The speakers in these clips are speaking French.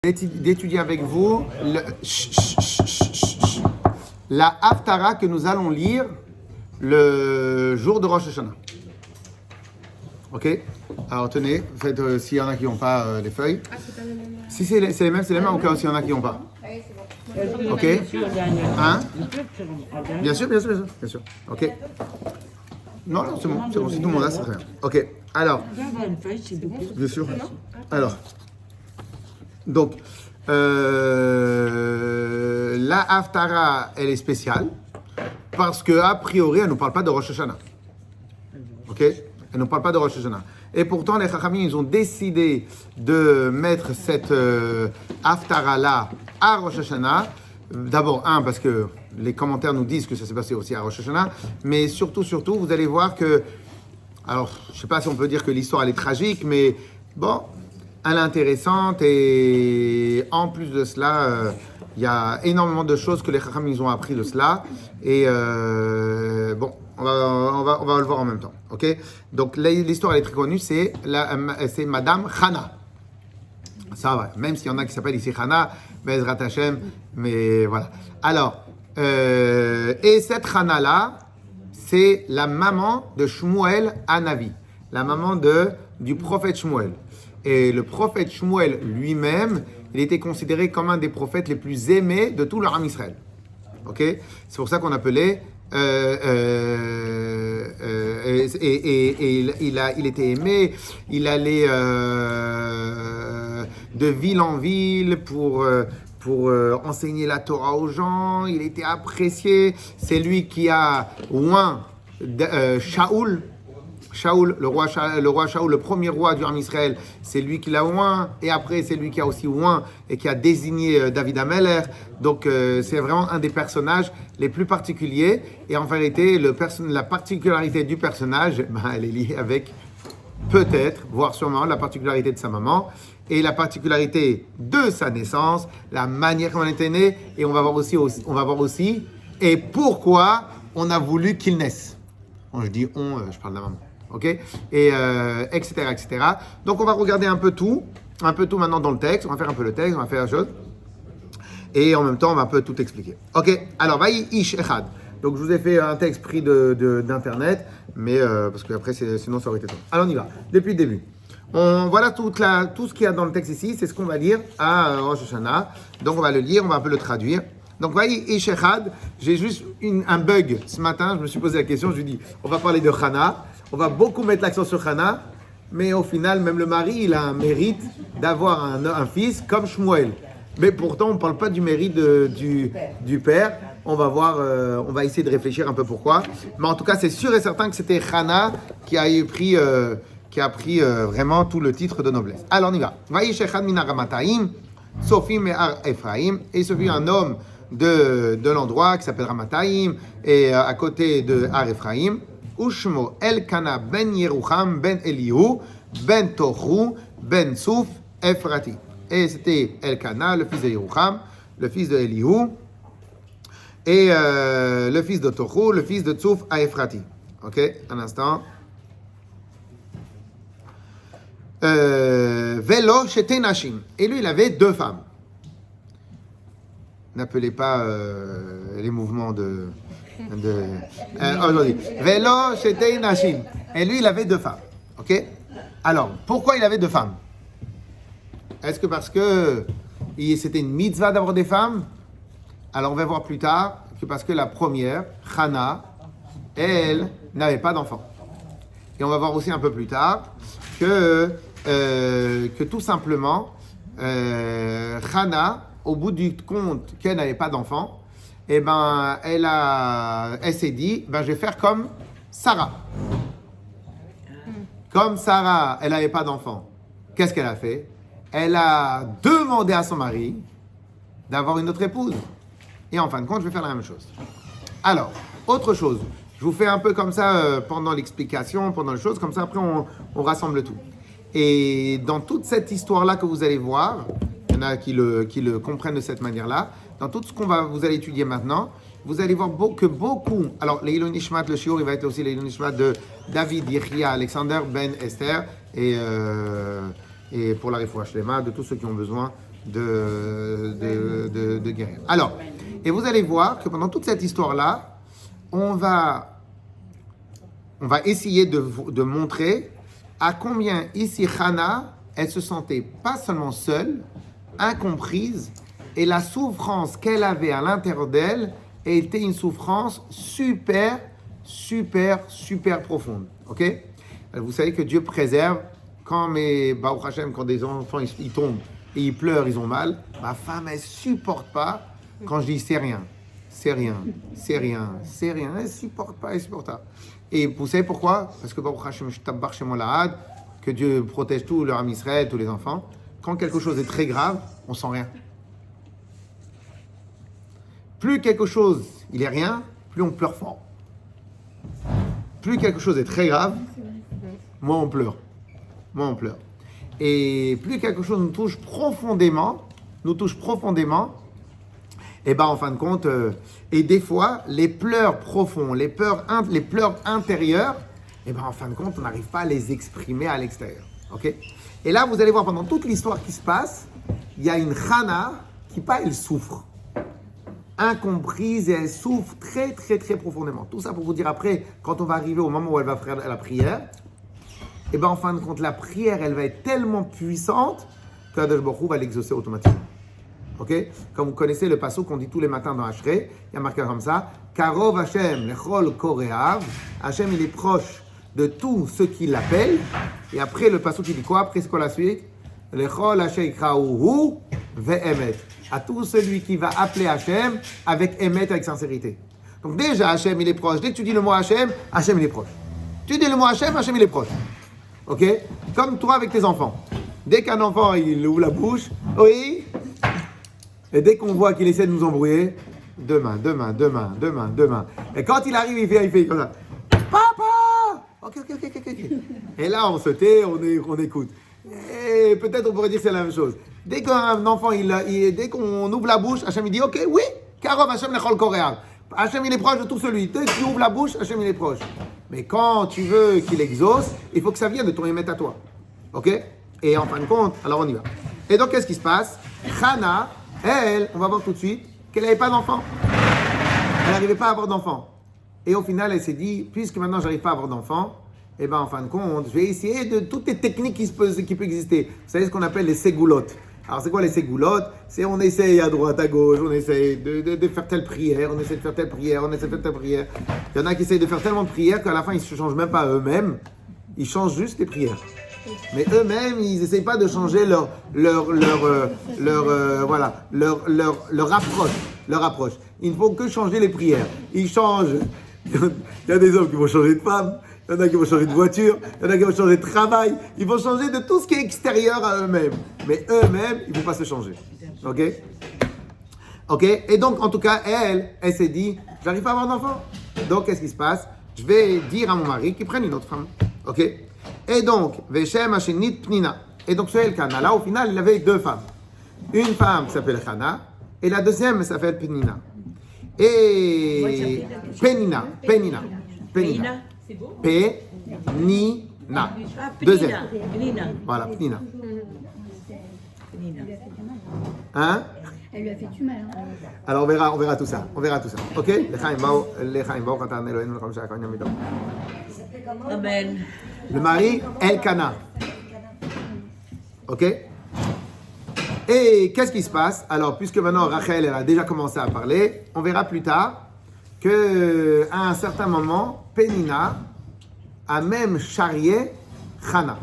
d'étudier avec vous la Haftara que nous allons lire le jour de Rosh Hashanah. Ok? Alors tenez, faites s'il y en a qui n'ont pas les feuilles. Ah, c'est pas les mêmes. Si c'est les mêmes, au cas où s'il y en a qui n'ont pas. Allez, c'est bon. Ok? Hein? Bien sûr. Ok? Non, c'est bon. Si tout le monde a, c'est très bien. Ok. Alors. Bien sûr. Alors. Donc, la Haftara, elle est spéciale parce qu'a priori, elle ne nous parle pas de Rosh Hashanah. Ok? Elle ne nous parle pas de Rosh Hashanah. Et pourtant, les Chachamim, ils ont décidé de mettre cette Haftara-là à Rosh Hashanah. D'abord, parce que les commentaires nous disent que ça s'est passé aussi à Rosh Hashanah, mais surtout, vous allez voir que, alors, je ne sais pas si on peut dire que l'histoire, elle est tragique, mais bon, elle est intéressante et en plus de cela, il y a énormément de choses que les Chachamim ils ont appris de cela et bon, on va le voir en même temps, ok? Donc l'histoire elle est très connue, c'est Madame Chana. Ça va, même s'il y en a qui s'appellent ici Chana, Bezrat Hashem, mais voilà. Alors, et cette Chana là, c'est la maman de Shmuel Hanavi, la maman du prophète Shmuel. Et le prophète Shmuel lui-même, il était considéré comme un des prophètes les plus aimés de tout le Ham Israël. Ok? C'est pour ça qu'on appelait. Il était aimé. Il allait de ville en ville pour enseigner la Torah aux gens. Il était apprécié. C'est lui qui a oint Shaoul, le roi Shaoul, le premier roi du Ham Israël, c'est lui qui l'a oint, et après c'est lui qui a aussi oint et qui a désigné David Ameller. Donc c'est vraiment un des personnages les plus particuliers. Et en vérité, la particularité du personnage, elle est liée avec peut-être, voire sûrement, la particularité de sa maman et la particularité de sa naissance, la manière dont il était né, et on va voir aussi, et pourquoi on a voulu qu'il naisse. Quand je dis je parle de la maman. Ok, et etc. Donc on va regarder un peu tout maintenant dans le texte. On va faire un peu le texte, on va faire la chose, et en même temps on va un peu tout expliquer. Ok, alors Vaï Ish Echad. Donc je vous ai fait un texte pris d'internet, mais parce que après sinon ça aurait été trop. Alors on y va. Depuis le début. Voilà tout ce qu'il y a dans le texte ici, c'est ce qu'on va lire à Rosh Hashanah. Donc on va le lire, on va un peu le traduire. Donc, voyez, Ish Echad, j'ai juste un bug ce matin. Je me suis posé la question, je lui ai dit, on va parler de Chana. On va beaucoup mettre l'accent sur Chana, mais au final, même le mari, il a un mérite d'avoir un fils comme Shmuel. Mais pourtant, on ne parle pas du mérite du père. On va voir, on va essayer de réfléchir un peu pourquoi. Mais en tout cas, c'est sûr et certain que c'était Chana qui a pris vraiment tout le titre de noblesse. Alors, on y va. Vaïsh Echad min Ramatayim, Sophie Me'ar Ephraim. Et il se vit un homme de l'endroit qui s'appelle Ramatayim, et à côté de Har Ephraim, Ushmo Elkana ben Yerucham ben Elihu ben Tohu ben Souf Ephrati. Et c'était Elkana, le fils de Yerucham, le fils de Elihu, et le fils de Tohu, le fils de Souf à Ephrati. Ok, un instant. Velo Shete Nashim. Et lui, il avait 2 femmes. N'appelez pas les mouvements aujourd'hui. Velo Shete Nashim. Et lui, il avait 2 femmes. Ok? Alors, pourquoi il avait 2 femmes? Est-ce que parce que c'était une mitzvah d'avoir des femmes? Alors, on va voir plus tard que parce que la première, Chana, elle n'avait pas d'enfant. Et on va voir aussi un peu plus tard que tout simplement, Chana, au bout du compte qu'elle n'avait pas d'enfant, eh ben, elle s'est dit, je vais faire comme Sarah. Comme Sarah, elle n'avait pas d'enfant. Qu'est-ce qu'elle a fait? Elle a demandé à son mari d'avoir une autre épouse. Et en fin de compte, je vais faire la même chose. Alors, autre chose. Je vous fais un peu comme ça pendant l'explication, pendant les choses. Comme ça, après, on rassemble tout. Et dans toute cette histoire-là que vous allez voir, il y en a qui le comprennent de cette manière-là. Dans tout ce vous allez étudier maintenant, vous allez voir que beaucoup... Alors, l'Eilon Nishmat, le shiur, il va être aussi l'Eilon Nishmat de David, Yechia, Alexander, Ben, Esther, et pour la Refoua Shlema, de tous ceux qui ont besoin de guérir. Alors, et vous allez voir que pendant toute cette histoire-là, on va essayer de montrer à combien ici Hana, elle se sentait pas seulement seule, incomprise, et la souffrance qu'elle avait à l'intérieur d'elle était une souffrance super profonde. Ok? Vous savez que Dieu préserve quand Baruch Hashem, quand des enfants ils tombent et ils pleurent, ils ont mal. Ma femme, elle supporte pas quand je dis c'est rien. Elle supporte pas. Et vous savez pourquoi? Parce que Baruch Hashem, Shtabach Shemo Lahad, que Dieu protège tout le Ham Israël, tous les enfants. Quand quelque chose est très grave, on sent rien. Plus quelque chose, il est rien, plus on pleure fort. Plus quelque chose est très grave, moins on pleure. Et plus quelque chose nous touche profondément, et ben en fin de compte, et des fois, les pleurs profonds, les pleurs intérieurs, et ben en fin de compte, on n'arrive pas à les exprimer à l'extérieur. Ok? Et là, vous allez voir pendant toute l'histoire qui se passe, il y a une Hana qui, elle souffre. Incomprise, et elle souffre très profondément. Tout ça pour vous dire après, quand on va arriver au moment où elle va faire la prière, et bien en fin de compte, la prière, elle va être tellement puissante que Hakadosh Baruch Hu va l'exaucer automatiquement. Ok? Comme vous connaissez le passage qu'on dit tous les matins dans Ashrei, il y a marqué comme ça, Karov Hashem lechol koreav, Hashem il est proche de tous ceux qui l'appellent. Et après le passage qui dit quoi? Après c'est quoi la suite? Lechol Hashem ikraouhu ve'emet. À tout celui qui va appeler Hashem avec Emet, avec sincérité. Donc déjà, Hashem, il est proche. Dès que tu dis le mot Hashem, Hashem, il est proche. Tu dis le mot Hashem, Hashem, il est proche. Ok? Comme toi avec tes enfants. Dès qu'un enfant, il ouvre la bouche, oui. Et dès qu'on voit qu'il essaie de nous embrouiller, demain. Et quand il arrive, il fait comme ça. Papa! Ok. Et là, on se tait, on écoute. Et peut-être on pourrait dire que c'est la même chose. Dès qu'un enfant, dès qu'on ouvre la bouche, Hachem il dit ok, oui, Karov Hachem lechol koreav. Hachem il est proche de tout celui. Dès que tu ouvres la bouche, Hachem il est proche. Mais quand tu veux qu'il exauce, il faut que ça vienne de ton émet à toi. Ok? Et en fin de compte, alors on y va. Et donc qu'est-ce qui se passe? Hana, elle, on va voir tout de suite, qu'elle n'avait pas d'enfant. Elle n'arrivait pas à avoir d'enfant. Et au final, elle s'est dit, puisque maintenant j'arrive pas à avoir d'enfant, et bien en fin de compte, je vais essayer de toutes les techniques qui peuvent exister. Vous savez ce qu'on appelle les ségoulottes. Alors c'est quoi les ségoulottes? C'est on essaye à droite, à gauche, on essaye de faire telle prière, on essaie de faire telle prière. Il y en a qui essayent de faire tellement de prières qu'à la fin ils ne se changent même pas eux-mêmes, ils changent juste les prières. Mais eux-mêmes, ils n'essayent pas de changer leur approche. Il ne faut que changer les prières. Ils changent. Il y a des hommes qui vont changer de femme. Il y en a qui vont changer de voiture, il y en a qui vont changer de travail, ils vont changer de tout ce qui est extérieur à eux-mêmes. Mais eux-mêmes, ils ne vont pas se changer. Ok? Et donc, en tout cas, elle s'est dit, j'arrive pas à avoir d'enfant. Donc, qu'est-ce qui se passe? Je vais dire à mon mari qu'il prenne une autre femme. Ok? Et donc, Veshem Hashenit Pnina. Et donc, sur Elkana, là, au final, il avait deux femmes. Une femme qui s'appelle Hana, et la deuxième s'appelle Penina. Et Penina. C'est beau. Penina. Deuxième. Voilà, Penina. Hein? Elle lui a fait du mal. Hein. Alors on verra tout ça. Ok? Amen. Le mari, Elkana. Ok? Et qu'est-ce qui se passe? Alors, puisque maintenant Rachel elle a déjà commencé à parler, on verra plus tard qu'à un certain moment, Penina a même charrié Hana.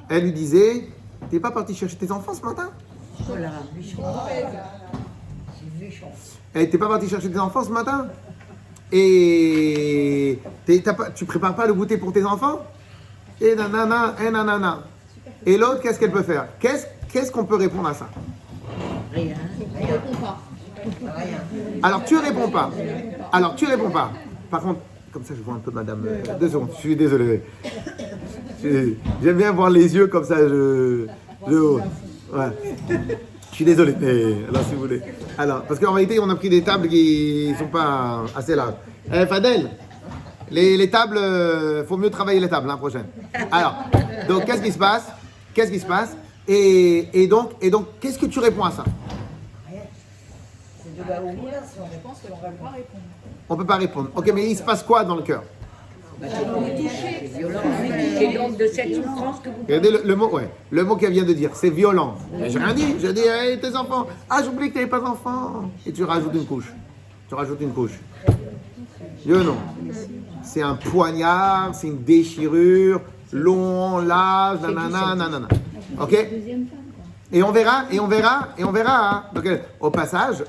Elle lui disait, t'es pas parti chercher tes enfants ce matin? Oh là, T'es pas parti chercher tes enfants ce matin? Et tu prépares pas le goûter pour tes enfants? Et nanana. Et l'autre, qu'est-ce qu'elle peut faire? Qu'est-ce qu'on peut répondre à ça? Rien. Elle répond pas. Alors tu réponds pas. Par contre, comme ça je vois un peu madame. 2 secondes, je suis désolé. J'aime bien voir les yeux comme ça, ouais. Je suis désolé, mais alors si vous voulez. Alors, parce qu'en réalité, on a pris des tables qui ne sont pas assez larges. Fadel, les tables, faut mieux travailler les tables la prochaine. Alors, donc qu'est-ce qui se passe? Et donc, qu'est-ce que tu réponds à ça? C'est de là où on vient, si on répond, on ne va pas répondre. On ne peut pas répondre. Ok, mais il se passe quoi dans le cœur? C'est violent, c'est donc de cette souffrance que vous... Regardez le mot qu'elle vient de dire, c'est violent. J'ai rien dit, j'ai dit, hey, tes enfants. Ah, j'oublie que tu n'avais pas d'enfants. Et tu rajoutes une couche. Oui ou non? C'est un poignard, c'est une déchirure, long, large, nanana. Ok? Deuxième femme, quoi. Et on verra. Hein. Donc, au passage,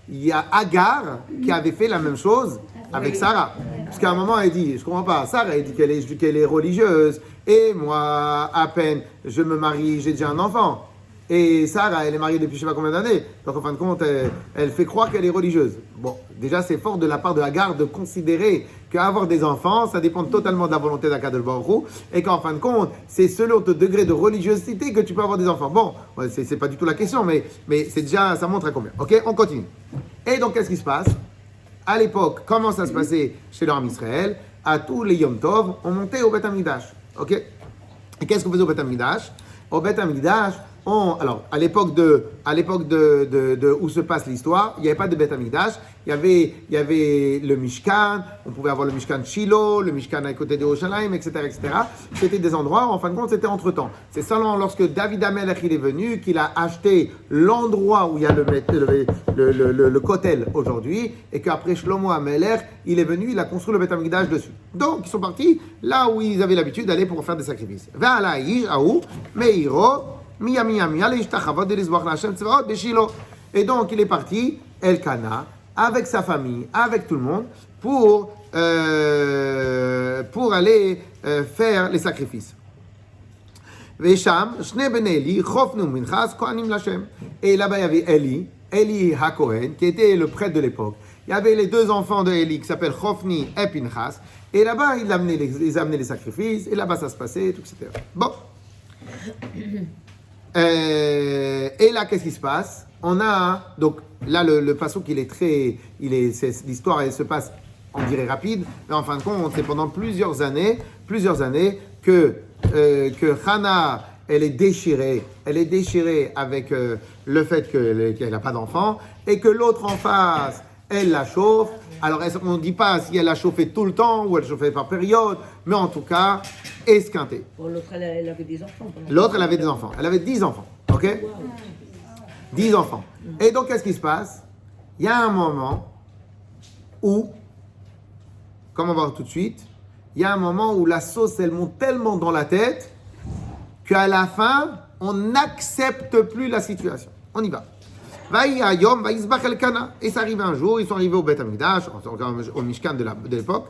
il y a Agar qui avait fait la même chose avec Sarah. Parce qu'à un moment, elle dit, je comprends pas, Sarah, elle dit qu'elle est religieuse. Et moi, à peine, je me marie, j'ai déjà un enfant. Et Sarah, elle est mariée depuis je ne sais pas combien d'années. Donc, en fin de compte, elle fait croire qu'elle est religieuse. Bon, déjà, c'est fort de la part de Agar de considérer qu'avoir des enfants, ça dépend totalement de la volonté d'Akadosh Baruch Hu. Et qu'en fin de compte, c'est selon ton degré de religiosité que tu peux avoir des enfants. Bon, c'est pas du tout la question, mais c'est déjà, ça montre à combien. Ok, on continue. Et donc, qu'est-ce qui se passe? À l'époque, comment ça se passait chez leur âme Israël? À tous les Yom Tov, on montait au Beth Amikdash. Ok? Et qu'est-ce qu'on faisait au Beth Amikdash? Au Beth Amikdash, alors, à l'époque de où se passe l'histoire, il n'y avait pas de Beth Amikdash. Il y avait le Mishkan, on pouvait avoir le Mishkan Shiloh, le Mishkan à côté de Yerushalayim, etc., etc. C'était des endroits, en fin de compte, c'était entre-temps. C'est seulement lorsque David HaMelech il est venu, qu'il a acheté l'endroit où il y a le Kotel aujourd'hui, et qu'après Shlomo HaMelech, il est venu, il a construit le Beth Amikdash dessus. Donc, ils sont partis là où ils avaient l'habitude d'aller pour faire des sacrifices. Et donc, il est parti, Elkana, avec sa famille, avec tout le monde, pour aller faire les sacrifices. Et là-bas, il y avait Eli HaKohen, qui était le prêtre de l'époque. Il y avait les deux enfants de Eli qui s'appellent Chofni et Pinchas. Et là-bas, ils amenaient les sacrifices. Et là-bas, ça se passait, tout, etc. Bon. Et là, qu'est-ce qui se passe? On a, donc là, le passouk, l'histoire, elle se passe, on dirait rapide, mais en fin de compte, c'est pendant plusieurs années que Hannah, elle est déchirée avec le fait qu'elle n'a pas d'enfant, et que l'autre en face, elle la chauffe. Alors, on ne dit pas si elle la chauffait tout le temps ou elle chauffait par période, mais en tout cas, esquintée. Bon, l'autre, elle avait des enfants. L'autre, elle avait des enfants. Elle avait 10 enfants, ok? 10 enfants. Et donc, qu'est-ce qui se passe? Il y a un moment où, comme on va voir tout de suite, il y a un moment où la sauce, elle monte tellement dans la tête qu'à la fin, on n'accepte plus la situation. On y va. Et ça arrive un jour, ils sont arrivés au Beth Amikdash, au Mishkan de l'époque.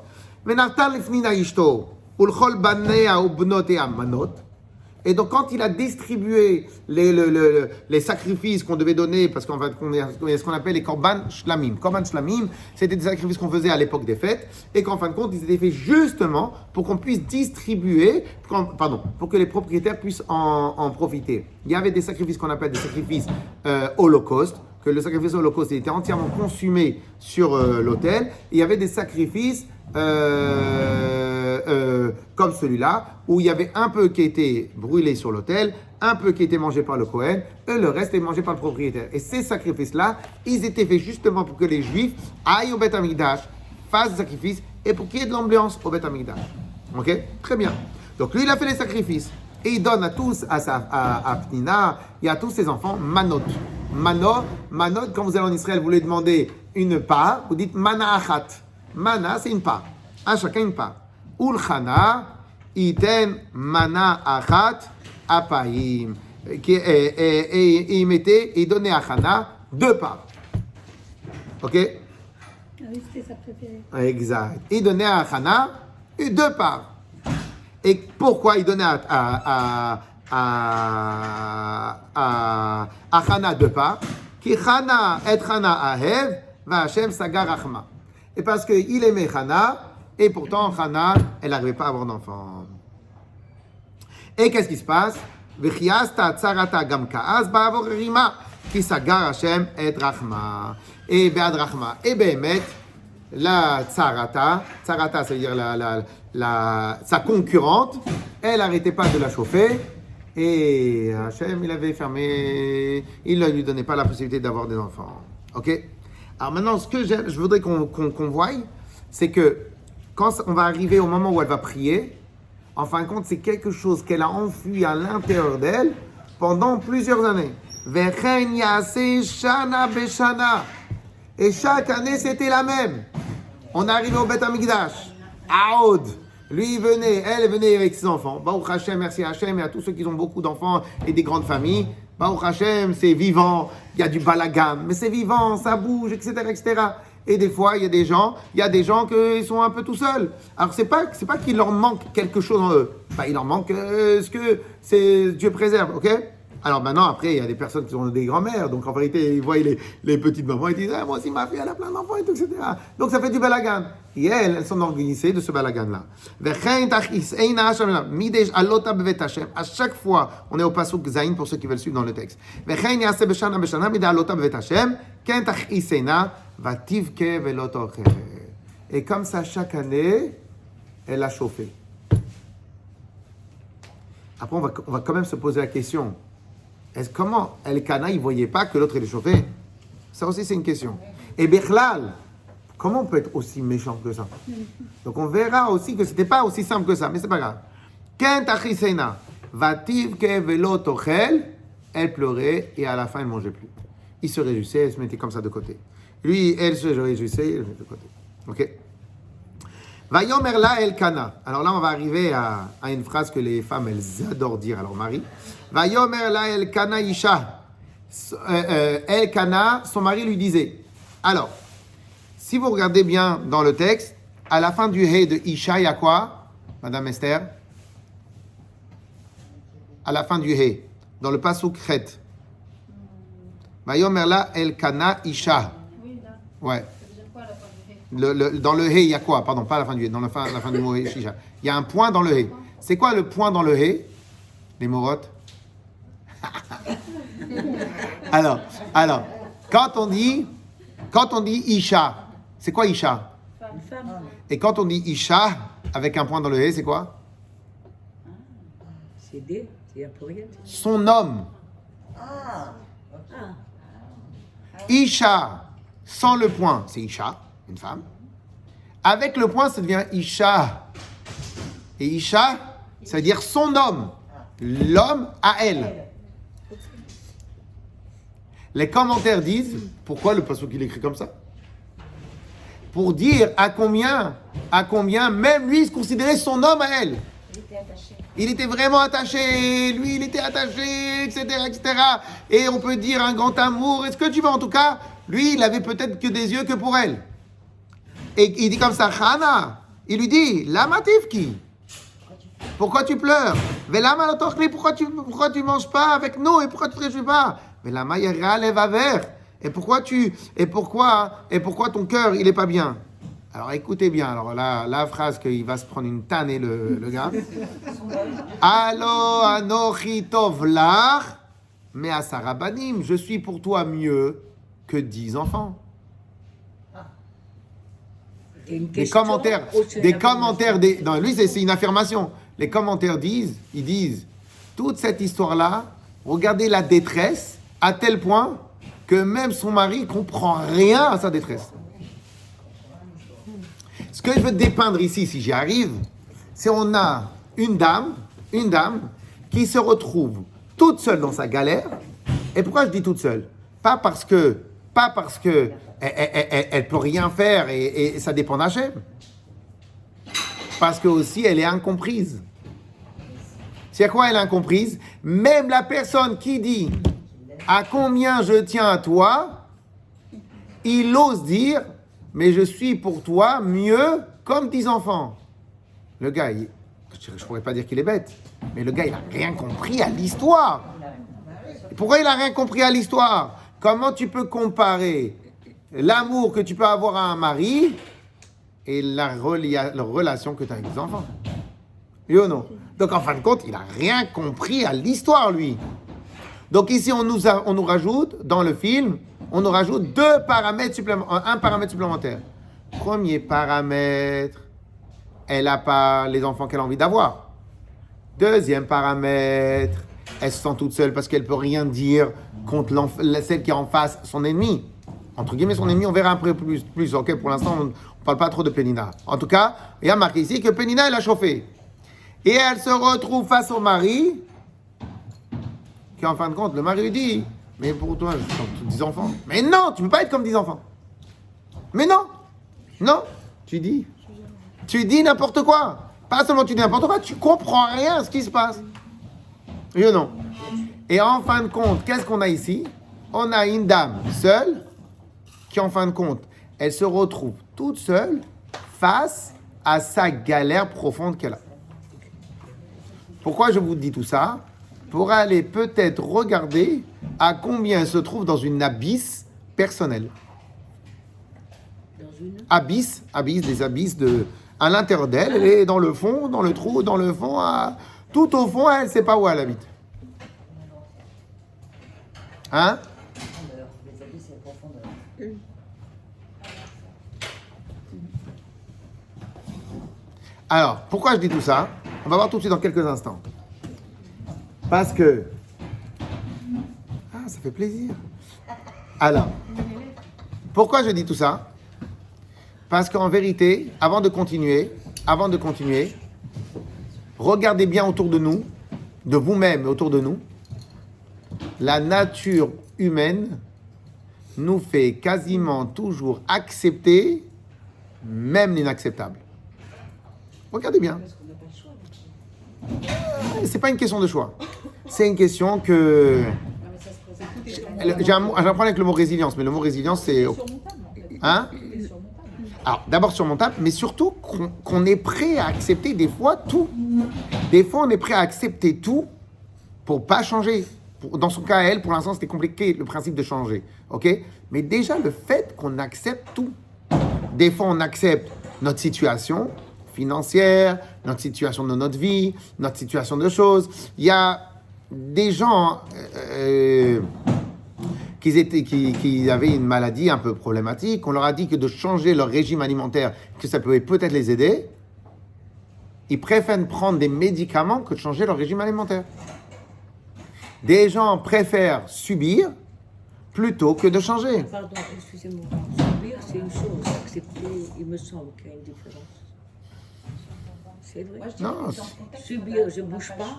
Et donc, quand il a distribué les sacrifices qu'on devait donner, parce qu'on va ce qu'on appelle les korban shlamim. Korban shlamim, c'était des sacrifices qu'on faisait à l'époque des fêtes, et qu'en fin de compte, ils étaient faits justement pour qu'on puisse distribuer, pour que les propriétaires puissent en profiter. Il y avait des sacrifices qu'on appelle des sacrifices holocauste, que le sacrifice holocauste était entièrement consumé sur l'autel. Et il y avait des sacrifices comme celui-là, où il y avait un peu qui était brûlé sur l'autel, un peu qui était mangé par le Kohen, et le reste est mangé par le propriétaire. Et ces sacrifices-là, ils étaient faits justement pour que les Juifs aillent au Beth Amikdash, fassent des sacrifices, et pour qu'il y ait de l'ambiance au Beth Amikdash. Ok? Très bien. Donc lui, il a fait les sacrifices. Et il donne à tous, à Pnina, et à tous ses enfants, manot. Manot, quand vous allez en Israël, vous lui demandez une part, vous dites mana achat. Mana, c'est une part. À chacun une part. Ulchana, iten mana achat apayim. Et il donnait à Chana 2 parts. Ok? Ah oui, c'était sa préférée. Exact. Il donnait à Chana 2 parts. Et pourquoi il donnait à Chana 2 parts? Ki Chana et Chana ahev, va Hashem sagar rachma. Et parce qu'il aimait Chana, et pourtant Chana, elle n'arrivait pas à avoir d'enfant. Et qu'est-ce qui se passe? V'chiasta tzarata gam ka'az ba'avor rima, ki sagar Hashem et rachma. Et be'ad rachma. Et be'emet, la tzarata, ça veut dire sa concurrente, elle n'arrêtait pas de la chauffer, Et Hachem, il avait fermé, il ne lui donnait pas la possibilité d'avoir des enfants. Ok? Alors maintenant, ce que je voudrais qu'on voie, c'est que quand on va arriver au moment où elle va prier, en fin de compte, c'est quelque chose qu'elle a enfui à l'intérieur d'elle pendant plusieurs années. Vechen yaseh shana beshana. Et chaque année, c'était la même. On est arrivé au Beth Amikdash. Aoud. Lui, il venait, elle venait avec ses enfants. Baruch Hashem, merci Hashem, et à tous ceux qui ont beaucoup d'enfants et des grandes familles. Baruch Hashem, c'est vivant, il y a du balagan, mais c'est vivant, ça bouge, etc., etc. Et des fois, il y a des gens qui sont un peu tout seuls. Alors, c'est pas qu'il leur manque quelque chose en eux. Enfin, il leur manque ce que c'est Dieu préserve, ok? Alors maintenant, après, il y a des personnes qui sont des grands-mères, donc en vérité, ils voient les petites mamans et disent « Ah, moi aussi, ma fille, elle a plein d'enfants, et tout, etc. » Donc ça fait du balagan. Et elles sont organisées de ce balagan-là. À chaque fois, on est au pasuk Zayin pour ceux qui veulent suivre dans le texte. Et comme ça, chaque année, elle a chauffé. Après, on va quand même se poser la question. Comment Elkana, il ne voyait pas que l'autre il est chauffé? Ça aussi, c'est une question. Et Bechlal, comment on peut être aussi méchant que ça? Donc, on verra aussi que ce n'était pas aussi simple que ça, mais ce n'est pas grave. Kent achisena, vativ ke velo tochel, elle pleurait et à la fin, elle ne mangeait plus. Il se réjouissait, elle se mettait comme ça de côté. Lui, elle se réjouissait, elle se mettait de côté. Ok? Vayomer la Elkana. Alors là, on va arriver à une phrase que les femmes, elles adorent dire à leur mari. Vayomer la Elkana Isha. Elkana, son mari lui disait. Alors, si vous regardez bien dans le texte, à la fin du He de Isha, il y a quoi, Madame Esther? À la fin du He, dans le pasuk Chet. Vayomer la Elkana Isha. Ouais. Dans le He, il y a quoi? Pardon, pas à la fin du He, dans la fin du mot He, Shisha. Il y a un point dans le He. C'est quoi le point dans le He? Les morottes. alors, quand on dit Isha, c'est quoi Isha? Femme. Et quand on dit Isha, avec un point dans le He, c'est quoi? C'est des, c'est un pluriel. Son homme. Isha, sans le point, c'est Isha, une femme. Avec le point, ça devient Isha. Et Isha, ça veut dire son homme. L'homme à elle. Les commentaires disent, pourquoi le pasuk il écrit comme ça? Pour dire à combien même lui il se considérait son homme à elle. Il était vraiment attaché, lui il était attaché, etc., etc. Et on peut dire un grand amour, est-ce que tu veux en tout cas? Lui il avait peut-être que des yeux que pour elle. Et il dit comme ça, Chana, il lui dit, Lama tifki, pourquoi tu pleures? Velama lotochli, pourquoi tu manges pas avec nous et pourquoi tu te réjouis pas? Velama yera leva vert, et pourquoi ton cœur il est pas bien? Alors écoutez bien, alors là, la phrase qu'il va se prendre une tannée le gars. Allo anochi tov lach, mais à Sarabanim, je suis pour toi mieux que 10 enfants. Des commentaires, non, lui c'est une affirmation. Les commentaires disent, toute cette histoire-là, regardez la détresse à tel point que même son mari comprend rien à sa détresse. Ce que je veux dépeindre ici, si j'y arrive, c'est on a une dame qui se retrouve toute seule dans sa galère. Et pourquoi je dis toute seule? Pas parce que elle peut rien faire et ça dépend d'Hachem. Parce que aussi elle est incomprise. C'est à quoi elle est incomprise? Même la personne qui dit à combien je tiens à toi, il ose dire mais je suis pour toi mieux comme 10 enfants. Le gars, je ne pourrais pas dire qu'il est bête, mais le gars, il n'a rien compris à l'histoire. Pourquoi il n'a rien compris à l'histoire? Comment tu peux comparer l'amour que tu peux avoir à un mari et la relation que tu as avec des enfants? Oui ou non? Donc, en fin de compte, il n'a rien compris à l'histoire, lui. Donc, ici, on nous rajoute, dans le film, on nous rajoute un paramètre supplémentaire. Premier paramètre, elle n'a pas les enfants qu'elle a envie d'avoir. Deuxième paramètre, Elle se sent toute seule parce qu'elle ne peut rien dire contre celle qui est en face, son ennemi. Entre guillemets, son ennemi, on verra un peu plus. Ok, pour l'instant, on ne parle pas trop de Pénina. En tout cas, il y a marqué ici que Pénina, elle a chauffé. Et elle se retrouve face au mari, qui en fin de compte, le mari lui dit, mais pour toi, je suis comme 10 enfants. Mais non, tu ne peux pas être comme 10 enfants. Mais non, non, tu dis n'importe quoi. Pas seulement tu dis n'importe quoi, tu comprends rien à ce qui se passe. Oui ou non? Et en fin de compte, qu'est-ce qu'on a ici? On a une dame seule, qui en fin de compte, elle se retrouve toute seule face à sa galère profonde qu'elle a. Pourquoi je vous dis tout ça? Pour aller peut-être regarder à combien elle se trouve dans une abysse personnelle. Abysse, des abysses à l'intérieur d'elle, elle est dans le fond, dans le trou, dans le fond, tout au fond, elle ne sait pas où elle habite. Hein? Alors, pourquoi je dis tout ça? On va voir tout de suite dans quelques instants. Parce que... Ah, ça fait plaisir. Alors, pourquoi je dis tout ça? Parce qu'en vérité, avant de continuer, regardez bien autour de nous, de vous-même autour de nous. La nature humaine nous fait quasiment toujours accepter même l'inacceptable. Regardez bien. C'est pas une question de choix. C'est une question que... J'ai un problème avec le mot résilience, mais le mot résilience, c'est... Hein? Alors, d'abord surmontable, mais surtout qu'on est prêt à accepter des fois tout. Des fois, on est prêt à accepter tout pour pas changer. Dans son cas, elle, pour l'instant, c'était compliqué, le principe de changer. Ok? Mais déjà, le fait qu'on accepte tout. Des fois, on accepte notre situation financière, notre situation de notre vie, notre situation de choses. Il y a des gens qui avaient une maladie un peu problématique. On leur a dit que de changer leur régime alimentaire, que ça pouvait peut-être les aider. Ils préfèrent prendre des médicaments que de changer leur régime alimentaire. Des gens préfèrent subir plutôt que de changer. Pardon, excusez-moi. Subir, c'est une chose. Accepter, il me semble qu'il y a une différence. C'est vrai. Non. Subir, je ne bouge pas.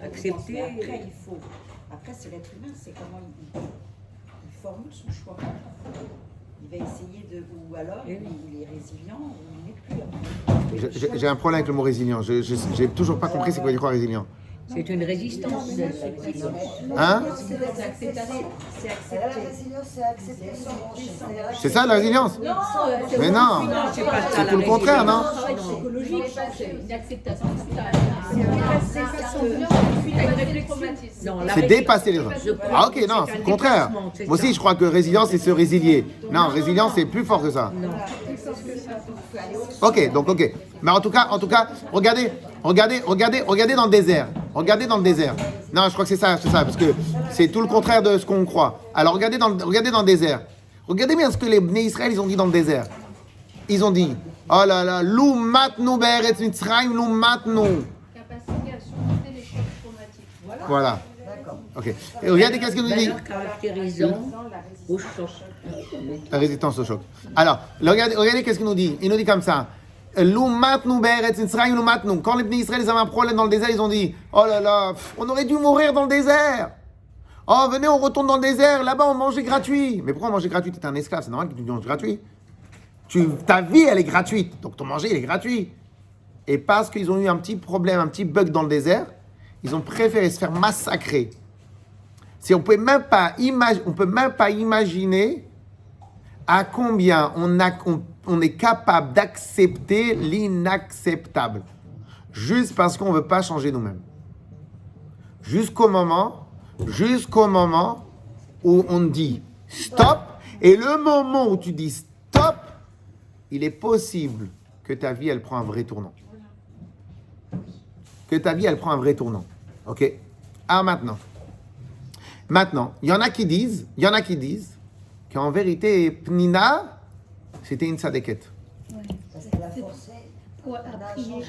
Accepter. Après, il faut. Après, c'est l'être humain, c'est comment il formule son choix. Il va essayer de. Ou alors, il est résilient, ou il n'est plus. J'ai un problème avec le mot résilient. J'ai toujours pas compris c'est quoi dire résilient. C'est une résistance. Hein? C'est accepter. C'est ça la résilience? Non, Mais non, c'est tout le contraire, non? psychologique, c'est une acceptation. C'est dépasser les autres. Ah ok, non, c'est le contraire. Moi aussi, je crois que résilience, c'est se résilier. Non, résilience, c'est plus fort que ça. Ok, donc ok. Mais en tout cas, regardez dans le désert. Regardez dans le désert. Non, je crois que c'est ça, parce que c'est tout le contraire de ce qu'on croit. Alors regardez dans le désert. Regardez bien ce que les Bnei Israël, ils ont dit dans le désert. Ils ont dit, oh là là, lou matnu be'eretz Mitzrayim, lou matnu. Capacité à surmonter les chocs traumatiques. Voilà. Ok. Et regardez qu'est-ce qu'il nous dit. Valeur caractérisant au choc. La résistance au choc. Alors, regardez qu'est-ce qu'il nous dit. Il nous dit comme ça. Quand les Bnei Israël avaient un problème dans le désert, ils ont dit, oh là là, on aurait dû mourir dans le désert. Oh, venez, on retourne dans le désert. Là-bas, on mangeait gratuit. Mais pourquoi on mangeait gratuit? T'es un esclave, c'est normal que tu manges gratuit. Ta vie, elle est gratuite. Donc ton manger, il est gratuit. Et parce qu'ils ont eu un petit problème, un petit bug dans le désert, ils ont préféré se faire massacrer. On peut même pas imaginer à combien on est capable d'accepter l'inacceptable. Juste parce qu'on ne veut pas changer nous-mêmes. Jusqu'au moment où on dit stop. Et le moment où tu dis stop, il est possible que ta vie, elle prend un vrai tournant. Ok? Ah, maintenant, il y en a qui disent qu'en vérité, Pnina, c'était une tzadékette. Pour prier.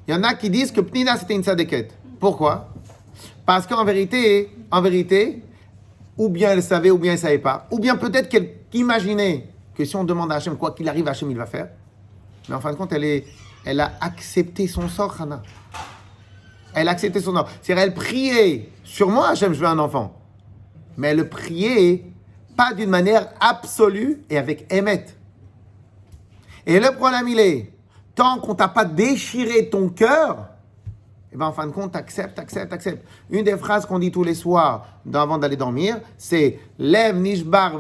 Il y en a qui disent que Pnina, c'était une tzadékette. Pourquoi? Parce qu'en vérité, ou bien elle savait, ou bien elle ne savait pas. Ou bien peut-être qu'elle imaginait que si on demande à Hachem quoi qu'il arrive, Hachem il va faire. Mais en fin de compte, elle a accepté son sort, Hana. Elle a accepté son sort. C'est-à-dire, elle priait. Sur moi, Hachem, je veux un enfant. Mais elle le priait pas d'une manière absolue et avec émet. Et le problème, il est, tant qu'on t'a pas déchiré ton cœur, et ben en fin de compte, accepte. Une des phrases qu'on dit tous les soirs avant d'aller dormir, c'est Lev nishbar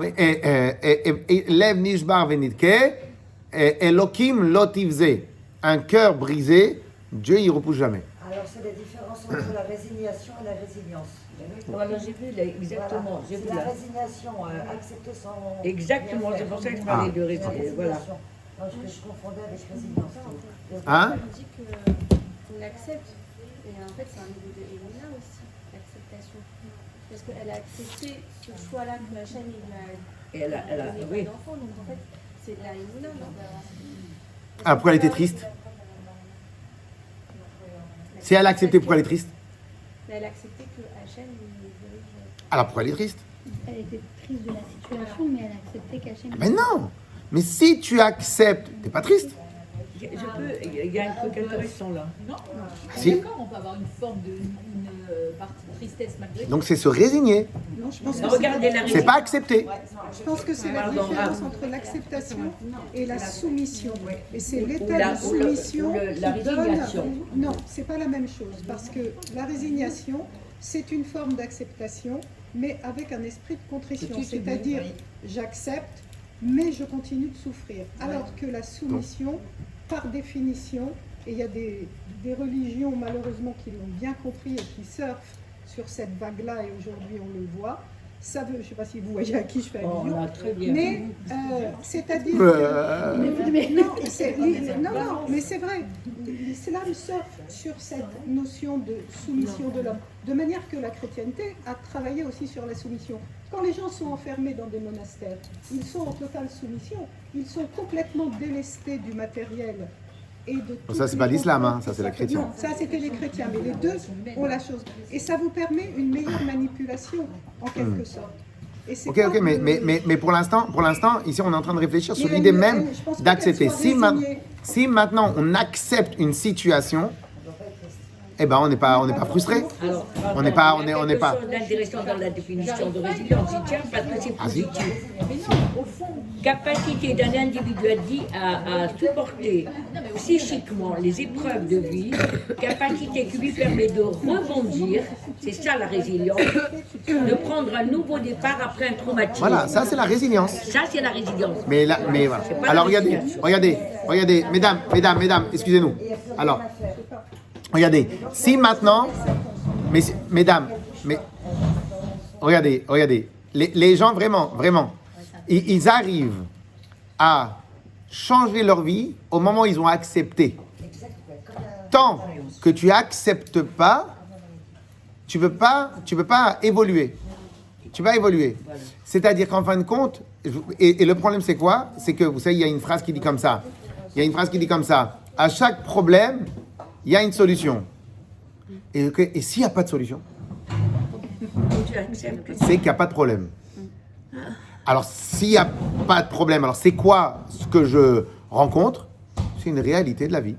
venitke, Elokim lotivze. Un cœur brisé, Dieu y repousse jamais. Alors, c'est la différence entre la résignation et la résilience. Voilà, j'ai vu, là, exactement. Voilà. J'ai vu C'est la là. résignation, accepter son. Exactement, c'est pour ça que je parlais de résilience. Voilà. Non, je confondais avec résilience. Hein? On dit qu'on l'accepte. Et en fait, c'est un niveau de Elina aussi, l'acceptation. Parce qu'elle a accepté ce choix-là que Hachem il a Et elle a donné oui. d'enfant. Donc en fait, c'est de la Elina, non? Ah, pourquoi elle était triste? Si elle a accepté, pourquoi elle est triste? Mais elle a accepté que Hachem il dirige. Alors pourquoi elle est triste? Elle était triste de la situation, mais elle a accepté qu'Hachem... Mais non. Mais si tu acceptes, t'es pas triste? Il y a un truc intéressant là. Non, Si. d'accord, on peut avoir une forme de partie de tristesse malgré tout. Donc c'est se résigner. Non, je pense que Regardez la C'est résilience. pas accepter. je pense que c'est la Pardon, différence ah. entre l'acceptation et la soumission. Et c'est Ou l'état la- de ou le- soumission ou le- la qui donne... résignation. Non, c'est pas la même chose, parce que la résignation, c'est une forme d'acceptation, mais avec un esprit de contrition. C'est-à-dire, j'accepte, mais je continue de souffrir. Alors que la soumission, par définition, et il y a des religions malheureusement qui l'ont bien compris et qui surfent sur cette vague-là, et aujourd'hui on le voit, ça veut, je ne sais pas si vous voyez à qui je fais Oh, allusion, là, très bien. mais c'est-à-dire... Non, mais c'est vrai, l'islam surfe sur cette notion de soumission de l'homme, de manière que la chrétienté a travaillé aussi sur la soumission. Quand les gens sont enfermés dans des monastères, ils sont en totale soumission, ils sont complètement délestés du matériel. Et de Ça, c'est pas l'islam, hein, ça, c'est la chrétienne. Non, ça c'était les chrétiens, mais les deux ont la chose. Et ça vous permet une meilleure manipulation, en quelque sorte. Et c'est Ok, pas ok, mais pour l'instant, ici, on est en train de réfléchir sur l'idée même je pense pas d'accepter. qu'elle soit résignée. Si maintenant on accepte une situation, eh ben on n'est pas frustré. Alors, On n'est pas- il y a on n'est pas- quelque chose d'intéressant dans la définition de résilience. Il tient parce que c'est Ah, si. positif. Au fond, capacité d'un individu à supporter psychiquement les épreuves de vie, capacité qui lui permet de rebondir, c'est ça la résilience, de prendre un nouveau départ après un traumatisme. Voilà, ça c'est la résilience. Ça, c'est la résilience. Mais là, mais voilà. pas Alors la regardez, mesdames, excusez-nous. Alors, regardez, si maintenant, mesdames, regardez, les gens vraiment, ils arrivent à changer leur vie au moment où ils ont accepté. Tant que tu acceptes pas, tu peux pas évoluer. Tu vas évoluer. C'est-à-dire qu'en fin de compte, et le problème c'est quoi? C'est que, vous savez, il y a une phrase qui dit comme ça. À chaque problème, il y a une solution. Et s'il n'y a pas de solution, Tu acceptes. c'est qu'il n'y a pas de problème. Alors, s'il n'y a pas de problème, alors c'est quoi ce que je rencontre? C'est une réalité de la vie.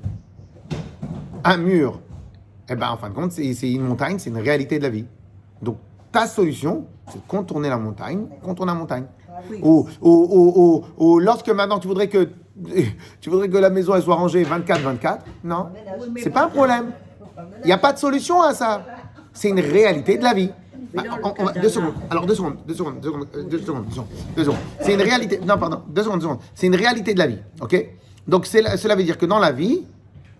Un mur, eh ben, en fin de compte, c'est une montagne, c'est une réalité de la vie. Donc, ta solution, c'est de contourner la montagne. Ou lorsque maintenant tu voudrais que la maison elle soit rangée 24-24, non, c'est pas un problème. Il n'y a pas de solution à ça. C'est une réalité de la vie. Deux secondes. Alors, deux secondes. C'est une réalité. Non, pardon. Deux secondes. C'est une réalité de la vie. OK? Donc, cela veut dire que dans la vie,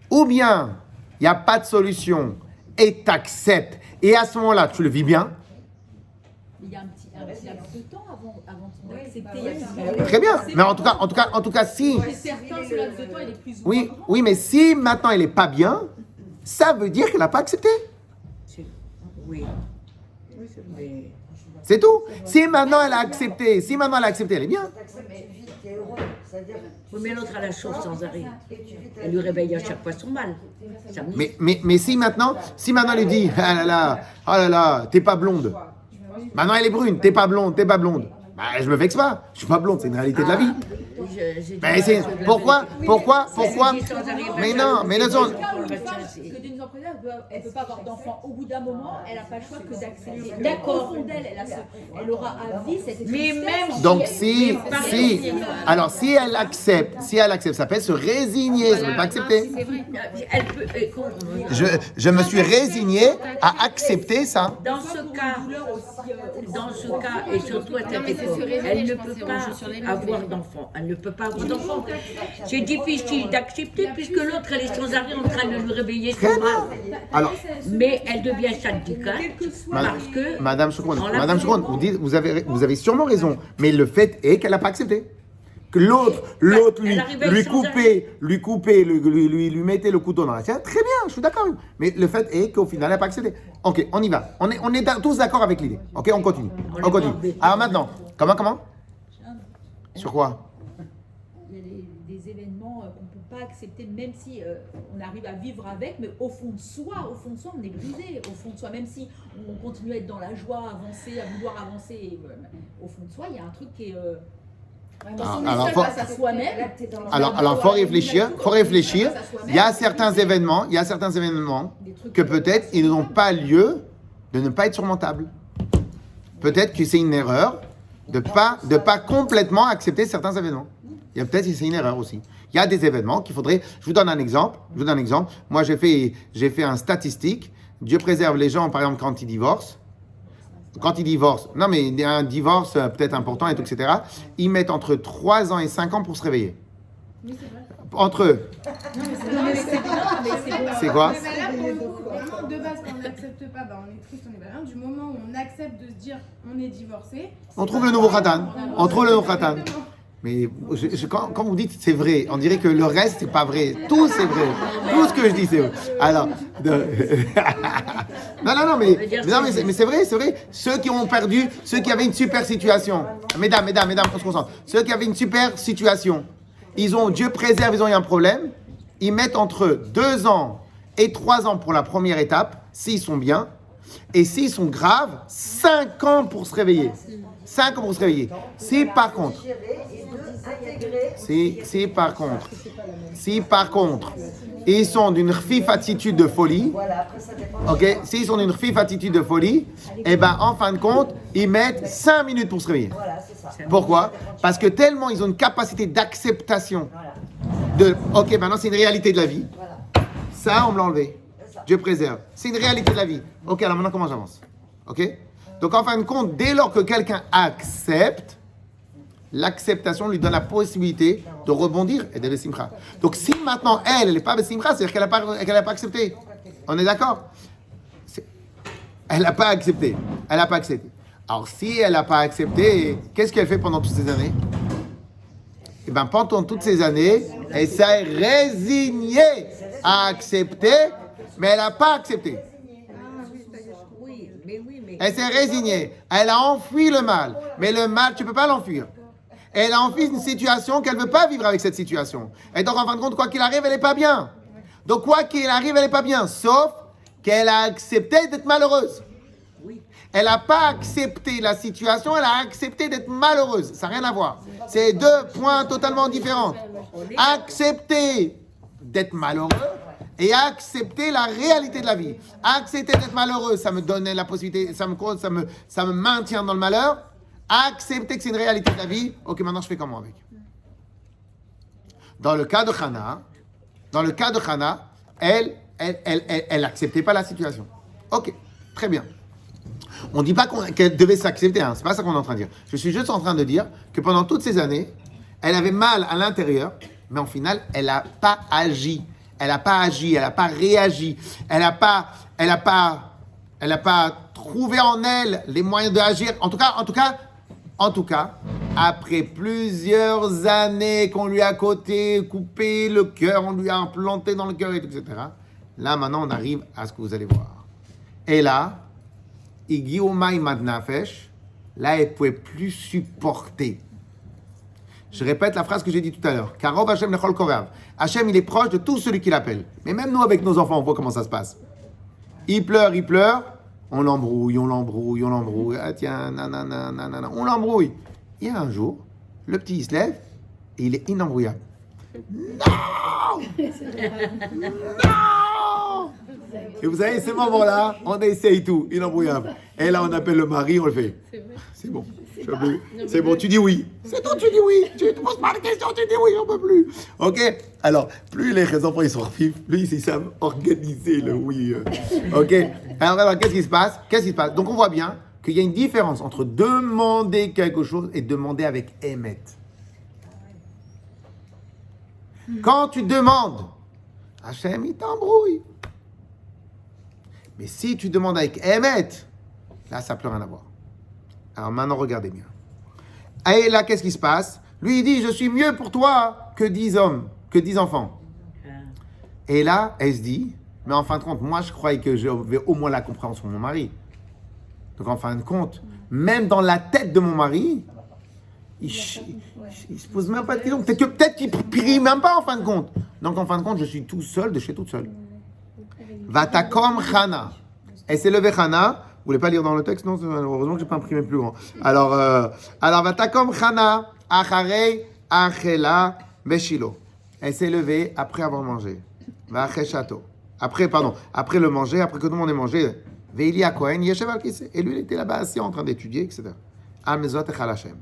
ou bien il n'y a pas de solution et tu acceptes, et à ce moment-là, tu le vis bien. Il y a un petit laps de temps avant d'accepter. Très bien. Mais en tout cas, si. C'est certain, ce laps de temps, il est plus ou moins grand. Oui, mais si maintenant il n'est pas bien, ça veut dire qu'elle n'a pas accepté. Oui. C'est tout. Si maintenant elle a accepté, elle est bien. Oui, mais l'autre, elle la chauffe sans arrêt. Elle lui réveille à chaque fois son mal. Ça me- Mais si maintenant elle lui dit, oh là là, t'es pas blonde. Maintenant elle est brune, t'es pas blonde. Bah, je me vexe pas. Je suis pas blonde, c'est une réalité de la vie. Mais c'est pourquoi Mais non, mais ne sont. Que d'une entrepreneur, elle ne peut pas avoir d'enfant. Au bout d'un moment, elle n'a pas le choix que d'accepter. D'accord. Au fond d'elle, elle aura à vie cette Mais tristesse. même Donc si elle accepte, ça peut se résigner, ça ne veut pas accepter. C'est vrai. Elle peut. Je me suis résigné à accepter ça. Dans ce cas, et surtout à cette époque, elle ne peut pas avoir d'enfant. Elle ne peut pas avoir d'enfant. C'est difficile d'accepter puisque l'autre, elle est sans arrêt en train de lui réveiller son mal. Alors, Mais elle devient syndicale parce que. Madame Choukroun, vous avez sûrement raison, mais le fait est qu'elle n'a pas accepté. Que l'autre lui mettait le couteau dans la chair, très bien, je suis d'accord. Mais le fait est qu'au final, elle n'a pas accepté. Ok, on y va. On est tous d'accord avec l'idée. Ok, on continue. Alors maintenant, comment Sur quoi? Il y a des événements qu'on ne peut pas accepter, même si on arrive à vivre avec, mais au fond de soi, on est brisé. Au fond de soi, même si on continue à être dans la joie, à vouloir avancer, au fond de soi, il y a un truc qui est... quand on est seul face à soi-même... Alors, faut réfléchir. Il y a certains événements que peut-être ils n'ont pas lieu de ne pas être surmontables. Peut-être que c'est une erreur de pas complètement accepter certains événements. Il y a peut-être que c'est une erreur aussi. Il y a des événements qu'il faudrait. Je vous donne un exemple. Moi, j'ai fait un statistique. Dieu préserve les gens, par exemple, quand ils divorcent. Non, mais il y a un divorce peut-être important et tout, etc. Ils mettent entre 3 ans et 5 ans pour se réveiller. Entre eux. C'est quoi? Vraiment, de base, quand on n'accepte pas, on est triste, on est pas bien. Du moment où on accepte de se dire on est divorcé, On trouve le nouveau khatan. Mais quand vous dites c'est vrai, on dirait que le reste c'est pas vrai. Tout c'est vrai. Tout ce que je dis c'est vrai. Alors, mais c'est vrai. Ceux qui ont perdu, ceux qui avaient une super situation. Mesdames, on se concentre. Ceux qui avaient une super situation, Dieu préserve, ils ont eu un problème. Ils mettent entre 2 ans et 3 ans pour la première étape, s'ils sont bien. Et s'ils sont graves, 5 ans pour se réveiller. 5 ans pour se réveiller. Si par contre, ils sont d'une rfif attitude de folie, ok, s'ils sont d'une rfif attitude de folie, et ben en fin de compte, ils mettent 5 minutes pour se réveiller. Pourquoi? Parce que tellement ils ont une capacité d'acceptation de, ok, maintenant c'est une réalité de la vie. Ça, on me l'a enlevé. Dieu préserve. C'est une réalité de la vie. Ok, alors maintenant comment j'avance? Ok? Donc en fin de compte, dès lors que quelqu'un accepte, l'acceptation lui donne la possibilité de rebondir et de simcha. Donc si maintenant elle n'est pas simcha, c'est-à-dire qu'elle n'a pas accepté. On est d'accord? Elle n'a pas accepté. Alors si elle n'a pas accepté, qu'est-ce qu'elle fait pendant toutes ces années? Eh bien pendant toutes ces années, elle s'est résignée à accepter, mais elle n'a pas accepté. Elle s'est résignée. Elle a enfui le mal. Mais le mal, tu ne peux pas l'enfuir. Elle a enfui une situation qu'elle ne veut pas vivre avec cette situation. Et donc, en fin de compte, quoi qu'il arrive, elle n'est pas bien. Donc, quoi qu'il arrive, elle n'est pas bien. Sauf qu'elle a accepté d'être malheureuse. Elle n'a pas accepté la situation, elle a accepté d'être malheureuse. Ça n'a rien à voir. C'est 2 points totalement différents. Accepter d'être malheureux et accepter la réalité de la vie. Accepter d'être malheureux, ça me donne la possibilité, ça me maintient dans le malheur. Accepter que c'est une réalité de la vie, ok, maintenant je fais comment avec? Dans le cas de Hannah, elle acceptait pas la situation. Ok, très bien. On ne dit pas qu'elle devait s'accepter, c'est pas ça qu'on est en train de dire. Je suis juste en train de dire que pendant toutes ces années, elle avait mal à l'intérieur, mais en final, elle n'a pas agi. Elle n'a pas agi, elle n'a pas réagi, elle n'a pas trouvé en elle les moyens d'agir. En tout cas, après plusieurs années qu'on lui a coupé le cœur, on lui a implanté dans le cœur, etc. Là, maintenant, on arrive à ce que vous allez voir. Et là, Igiu Ma'imad Nafesh, là, elle ne pouvait plus supporter. Je répète la phrase que j'ai dit tout à l'heure. Karov Hashem Lechol Korav. Hashem, il est proche de tout celui qui l'appelle. Mais même nous, avec nos enfants, on voit comment ça se passe. Il pleure, on l'embrouille. Ah tiens, nanana, on l'embrouille. Il y a un jour, le petit, il se lève et il est inembrouillable. Non! Non! Et vous savez, ces moments-là, on essaye tout, inembrouillable. Et là, on appelle le mari, on le fait. C'est bon. C'est bon, tu dis oui. C'est tout, tu dis oui. Tu ne te poses pas de questions, tu dis oui, on ne peut plus. Ok? Alors, plus les enfants ils sont vifs, plus ils savent organiser le oui. Ok? Alors, qu'est-ce qui se passe? Donc, on voit bien qu'il y a une différence entre demander quelque chose et demander avec émet. Quand tu demandes, Hachem, il t'embrouille. Mais si tu demandes avec émet, là, ça n'a plus rien à voir. Alors maintenant, regardez bien. Et là, qu'est-ce qui se passe? Lui, il dit, je suis mieux pour toi que 10 hommes, que 10 enfants. Et là, elle se dit, mais en fin de compte, moi, je croyais que j'avais au moins la compréhension de mon mari. Donc, en fin de compte, même dans la tête de mon mari, il se pose même pas de questions. Peut-être qu'il prie même pas, en fin de compte. Donc, en fin de compte, je suis tout seul de chez toute seule. Vatakom Chana. Elle s'est levée Chana. Vous voulez pas lire dans le texte? Non, heureusement que j'ai pas imprimé plus grand. Alors, Vatakom Chana, Acharei, Achela, Beshilo. Elle s'est levée après avoir mangé. Vacheshato. Après le manger, après que tout le monde ait mangé. Veili Kohen, Yeshev al Kise. Et lui, il était là-bas assis en train d'étudier, etc. Amezot Echal Hashem.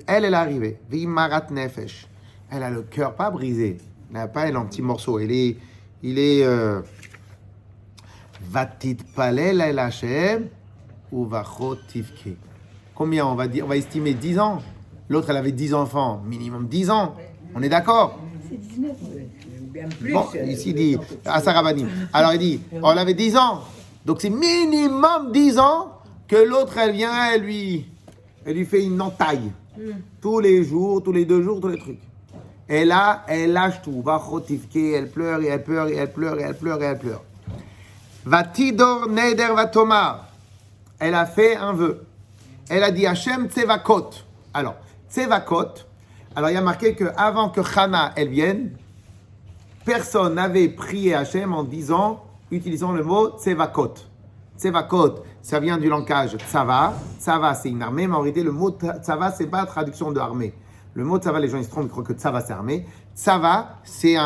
Elle est arrivée. Veimarat Nefesh. Elle a le cœur pas brisé. Elle n'a pas en petits morceaux. Il est Vatit palel el Hashem ou vachot tivke. Combien on va estimer 10 ans. L'autre, elle avait 10 enfants, minimum 10 ans. On est d'accord? C'est 19. Bien plus. Bon, ici il dit à Sarabani. Alors il dit, on avait 10 ans. Donc c'est minimum 10 ans que l'autre, elle vient, elle lui fait une entaille. Tous les jours, tous les 2 jours, tous les trucs. Et là, elle lâche tout. Vachot tivke, elle pleure, et elle pleure, et elle pleure, et elle pleure, et elle pleure. Vatidor neder vatomar. Elle a fait un vœu. Elle a dit Hashem tsevakot. Alors, tsevakot. Alors, il y a marqué qu'avant que Chana, elle vienne, personne n'avait prié Hashem en disant, utilisant le mot tsevakot. Tsevakot, ça vient du langage tsava. Tsava, c'est une armée, mais en réalité, le mot tsava, c'est pas la traduction de armée. Le mot tsava, les gens ils se trompent, ils croient que tsava, c'est armée. Tsava, c'est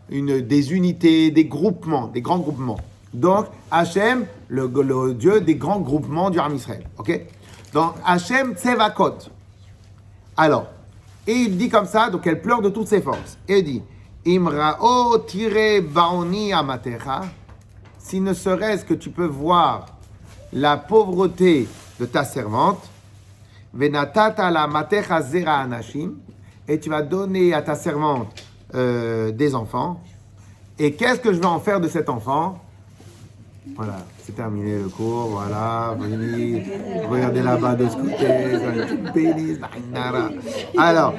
des unités, des groupements, des grands groupements. Donc, Hachem, le Dieu des grands groupements du Ham Israël. Ok? Donc, Hachem Tsevakot. Alors, et il dit comme ça, donc elle pleure de toutes ses forces. Et il dit, Imrao tire baoni amatecha, si ne serait-ce que tu peux voir la pauvreté de ta servante, venatata la matecha zera anashim, et tu vas donner à ta servante des enfants. Et qu'est-ce que je vais en faire de cet enfant? Voilà, c'est terminé le cours, voilà, regardez là-bas de ce côté, pénis, alors,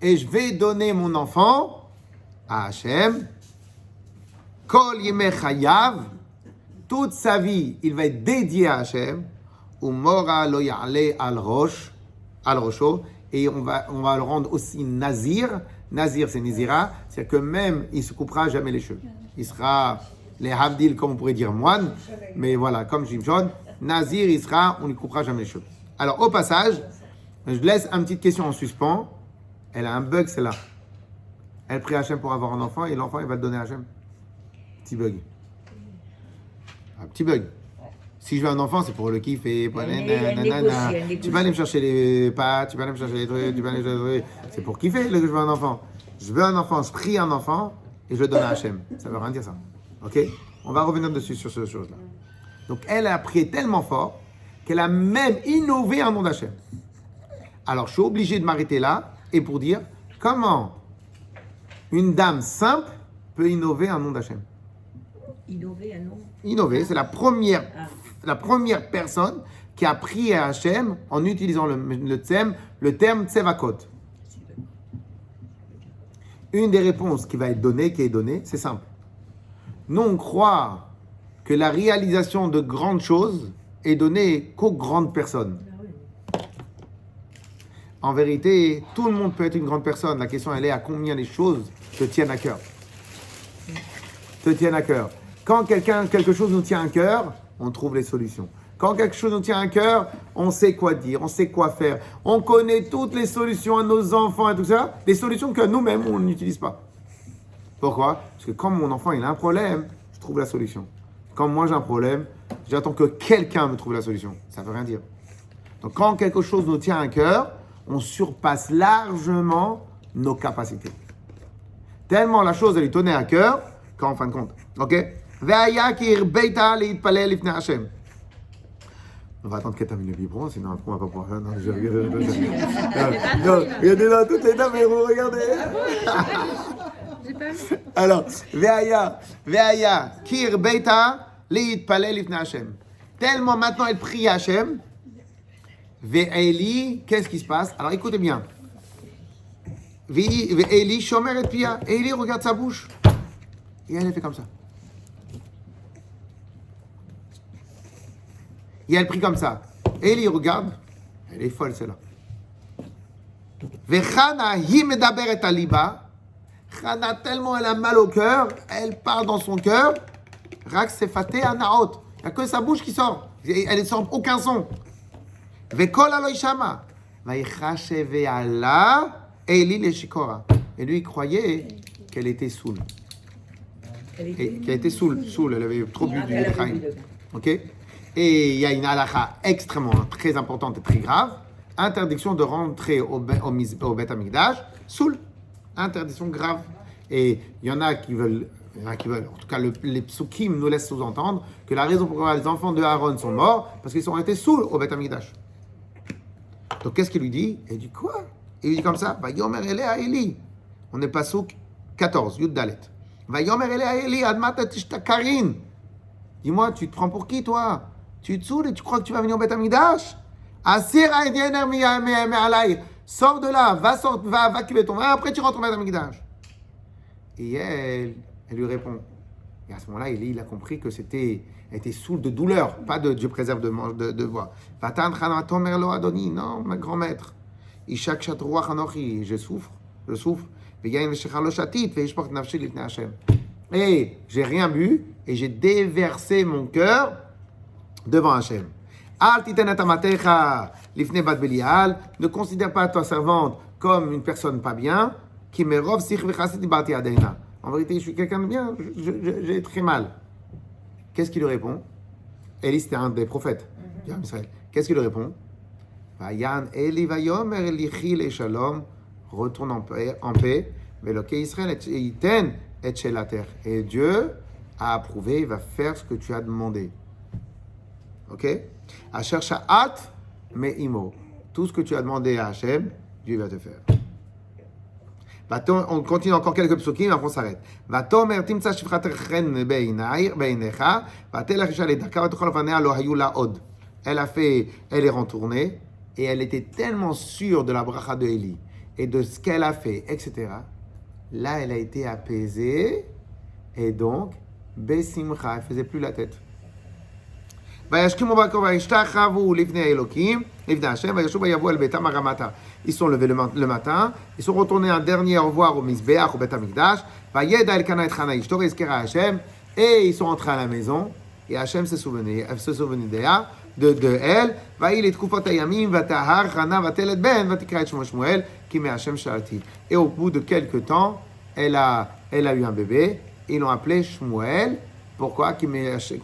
et je vais donner mon enfant à Hachem, Kol Yemei Chayav, toute sa vie, il va être dédié à Hachem, Umora lo ya'ale al rosho, et on va le rendre aussi nazir. Nazir, c'est Nizira, c'est-à-dire que même, il ne se coupera jamais les cheveux. Il sera les Havdil, comme on pourrait dire moine, mais voilà, comme Shimshon, Nazir, il sera, on ne lui coupera jamais les cheveux. Alors, au passage, je laisse une petite question en suspens. Elle a un bug, celle-là. Elle prie Hachem pour avoir un enfant, et l'enfant, il va le donner à Hachem. Petit bug. Un petit bug. Si je veux un enfant, c'est pour le kiffer, pour tu vas aller me chercher les pâtes, tu vas aller me chercher les trucs, tu vas aller me chercher les trucs. C'est pour kiffer que je veux un enfant. Je veux un enfant, je prie un enfant et je le donne à Hachem. Ça veut rien dire ça. Ok? On va revenir dessus sur cette chose-là. Donc elle a prié tellement fort qu'elle a même innové un nom d'Hachem. Alors je suis obligé de m'arrêter là et pour dire comment une dame simple peut innover un nom d'Hachem. Innover un nom. Innover, c'est la première personne qui a prié à Hachem en utilisant le terme tsevakot. une des réponses qui va être donnée, c'est simple. Nous, on croit que la réalisation de grandes choses est donnée qu'aux grandes personnes. En vérité, tout le monde peut être une grande personne. La question, elle est à combien les choses te tiennent à cœur. Te tiennent à cœur. Quand quelque chose nous tient à cœur, on trouve les solutions. Quand quelque chose nous tient à cœur, on sait quoi dire, on sait quoi faire. On connaît toutes les solutions à nos enfants et tout ça, des solutions que nous-mêmes, on n'utilise pas. Pourquoi? Parce que quand mon enfant il a un problème, je trouve la solution. Quand moi j'ai un problème, j'attends que quelqu'un me trouve la solution. Ça ne veut rien dire. Donc quand quelque chose nous tient à cœur, on surpasse largement nos capacités. Tellement la chose elle lui tenait à cœur, qu'en fin de compte, ok? On va attendre qu'elle termine le biberon, sinon après on va pas pouvoir faire. Non, je regarde. Non, regardez là, toutes les dames, vous regardez. Alors, Ve'aya, Kir Beita, Leitpalel Ifne Hashem. Tellement maintenant elle prie Hashem. Ve'eli, qu'est-ce qui se passe? Alors écoutez bien. Ve'eli, Shomer et Pia. Eli regarde sa bouche. Et elle fait comme ça. Et elle prie comme ça. Eli regarde. Elle est folle celle-là. Ve'chana hi medaberet aliba. Chana, tellement elle a mal au cœur, elle parle dans son cœur. Rak sefaté anaot. Il n'y a que sa bouche qui sort. Elle ne sort aucun son. Vekol alo ishama. Vaïchasheve ala Eli le shikora. Et lui, il croyait qu'elle était saoule. Qu'elle était saoule. Elle avait trop bu du Ephraim. Ok? Et il y a une halakha extrêmement, très importante et très grave. Interdiction de rentrer au Beth Amikdash saoul. Interdiction grave. Et il y en a qui veulent, en tout cas les psukim nous laissent sous-entendre que la raison pour laquelle les enfants de Aaron sont morts, parce qu'ils sont été saouls au Beth Amikdash. Donc qu'est-ce qu'il lui dit? Il dit quoi? Il lui dit comme ça, Vayomer ele a Eli. On est pas souk 14, Yud Dalet. Vayomer ele a Eli, admata tishtakarin. Dis-moi, tu te prends pour qui toi? Tu te saoules et tu crois que tu vas venir au Beth Amikdash? Asir ha'edyener me'alay. Sors de là, va cuver ton vin, après tu rentres au Beth Amikdash. Et elle lui répond. Et à ce moment-là, il a compris que elle était saoule de douleur, pas de Dieu préserve de voix. Vatan chanato merlo adoni, non, ma grand maître. Ishak shatruach anochi, je souffre. Veyain veshechalo shatit, veishport nafshi lifnei Hashem. Et j'ai rien bu, et j'ai déversé mon cœur devant Hashem. Al titen et amatecha lifnei bat Belial, ne considère pas ta servante comme une personne pas bien. Qui me rov sich v'chasit dibarti adeina. En vérité, je suis quelqu'un de bien, j'ai très mal. Qu'est-ce qu'il lui répond? Élie, c'était un des prophètes d'Israël. Qu'est-ce qu'il lui répond? Vayan Eli vayomer lichi le shalom, retourne en paix, veloké Israël et iten et shel terre. Et Dieu a approuvé, il va faire ce que tu as demandé. Ok? Asher sha'at me'imo. Tout ce que tu as demandé à Hachem, Dieu va te faire. On continue encore quelques psukim, après on s'arrête. Vatomer timtsa shifrat chen beinecha, vatelach isha ledaka v'tochal vanea lo hayu la od. Elle est retournée et elle était tellement sûre de la bracha de Eli et de ce qu'elle a fait, etc. Là, elle a été apaisée et donc besimcha, elle faisait plus la tête. Vayashkimu b'akor vayishtachavu lifnei Elokim, lifnei Hashem, vayashuv vayavu el betam haramata. Ils sont levés le matin, ils sont retournés un dernier au revoir au Mizbeach, au Beth Amikdash, vayeda Elkana et Chana ishto v'ezkera Hashem, et ils sont rentrés à la maison, et Hashem se souvenait de elle, vayil et tkufot hayamim, vatahar Chana vatelet ben, vatikra et Shmuel, qui met Hashem shalati. Et au bout de quelques temps, elle a eu un bébé, ils l'ont appelé Shmuel. Pourquoi?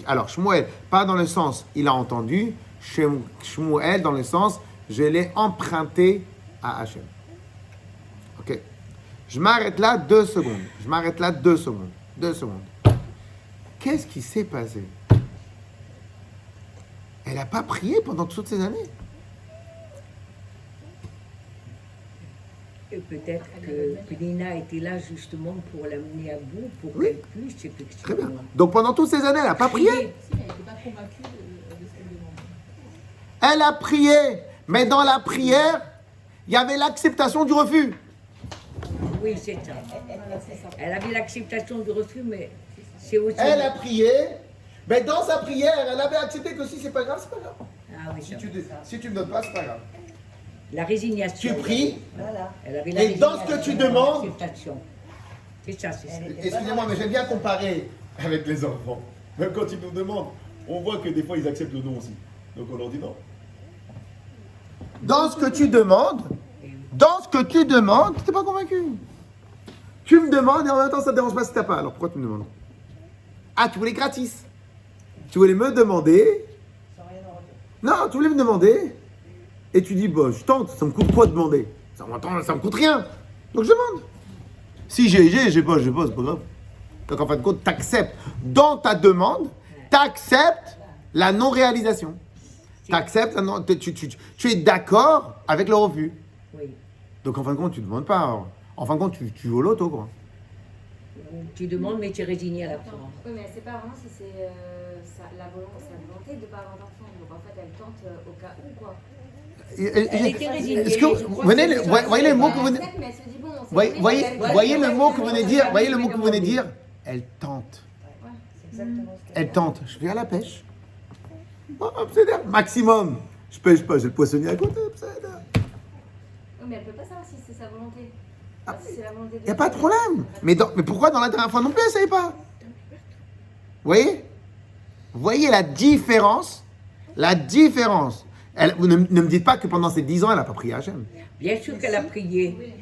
Alors, Shmuel, pas dans le sens, il a entendu, Shmuel dans le sens, je l'ai emprunté à Hachem. Ok. Je m'arrête là 2 secondes. 2 secondes. Qu'est-ce qui s'est passé? Elle n'a pas prié pendant toutes ces années. Et peut-être que Nina était là justement pour l'amener à bout, pour qu'elle puisse effectivement. Très bien. Donc pendant toutes ces années, elle n'a pas prié. Si, elle n'était pas convaincue de ce qu'elle demandait. Elle a prié, mais dans la prière, il y avait l'acceptation du refus. Oui, c'est ça. Elle avait l'acceptation du refus, mais c'est aussi. Elle a prié, mais dans sa prière, elle avait accepté que si c'est pas grave, c'est pas grave. Ah oui, ça. Si tu me donnes pas, c'est pas grave. La résignation. Tu pries, Voilà. Elle avait la et dans ce que tu demandes, l'acceptation. C'est ça, c'est ça. excusez-moi, mais j'aime bien comparer. Avec les enfants. Même quand ils nous demandent, on voit que des fois ils acceptent le non aussi. Donc on leur dit non. Dans ce que tu demandes, t'es pas convaincu. Tu me demandes et en même temps ça te dérange pas si t'as pas. Alors pourquoi tu me demandes? Ah, tu voulais gratis. Tu voulais me demander. Sans rien en retour. Non, tu voulais me demander. Et tu dis, bah, je tente, ça me coûte quoi de demander? Ça me coûte rien. Donc je demande. Si j'ai pas, c'est pas grave. Donc en fin de compte, t'acceptes. Dans ta demande, t'acceptes la non-réalisation. T'acceptes, tu es d'accord avec le refus. Oui. Donc en fin de compte, tu ne demandes pas. En fin de compte, tu joues au loto, quoi. Tu demandes, mais tu es résigné à la fin. Oui, mais elle sait pas vraiment si c'est sa volonté de ne pas avoir d'enfant. Donc en fait, elle tente au cas où, quoi. Elle était résignée. Est-ce que voyez le mot que vous venez, Mais elle se dit, bon, on sait voyez jamais, le mot que vous venez de dire, voyez le mot que vous venez de dire. Elle tente. C'est exactement ce Elle tente. Je vais à la pêche. Oh, c'est maximum. Je pêche pas, j'ai le poissonnier à côté. Oui, mais elle peut pas savoir si c'est sa volonté. Ah, Si c'est la volonté Il n'y a pas de problème. Mais pourquoi dans la dernière fois non plus, elle ne savait pas? Vous voyez la différence? La différence. Vous ne me dites pas que pendant ces 10 ans, elle n'a pas prié à Hachem. Bien sûr qu'elle a prié.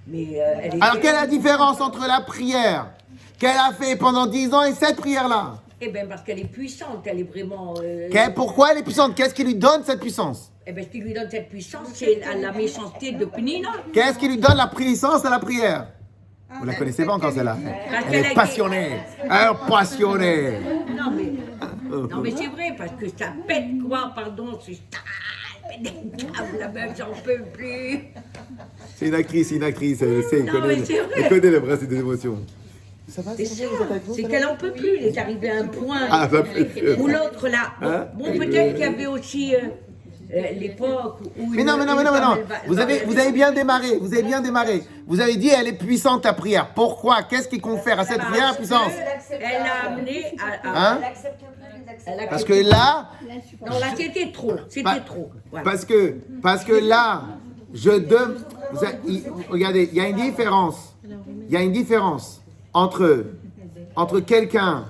Mais elle était... Alors, quelle est la différence entre la prière qu'elle a fait pendant 10 ans et cette prière-là? Eh bien, parce qu'elle est puissante, elle est vraiment... Pourquoi elle est puissante? Qu'est-ce qui lui donne cette puissance? Eh bien, ce qui lui donne cette puissance, c'est la méchanceté de Penina. Qu'est-ce qui lui donne la puissance à la prière? Vous la connaissez pas encore celle-là? Elle est passionnée. Elle est passionnée. Non, mais c'est vrai, parce que ça pète quoi, pardon, c'est... Elle pète des câbles, la meuf, j'en peux plus. C'est une actrice, elle Non, mais c'est vrai. connaît le principe des émotions. Ça va, C'est ça, c'est qu'elle en peut plus, elle est arrivée à un point. Ah, ça fait Ou l'autre là. Hein? Bon, peut-être qu'il y avait aussi l'époque où... Mais non. Vous avez bien démarré. Vous avez dit, elle est puissante ta prière. Pourquoi? Qu'est-ce qui confère à cette prière la puissance? Elle a amené à... Hein? Elle accepte plus les accepte. Parce que là, Non, là, c'était trop. C'était trop. Voilà. parce que là, regardez, il y a une différence. Il y a une différence entre quelqu'un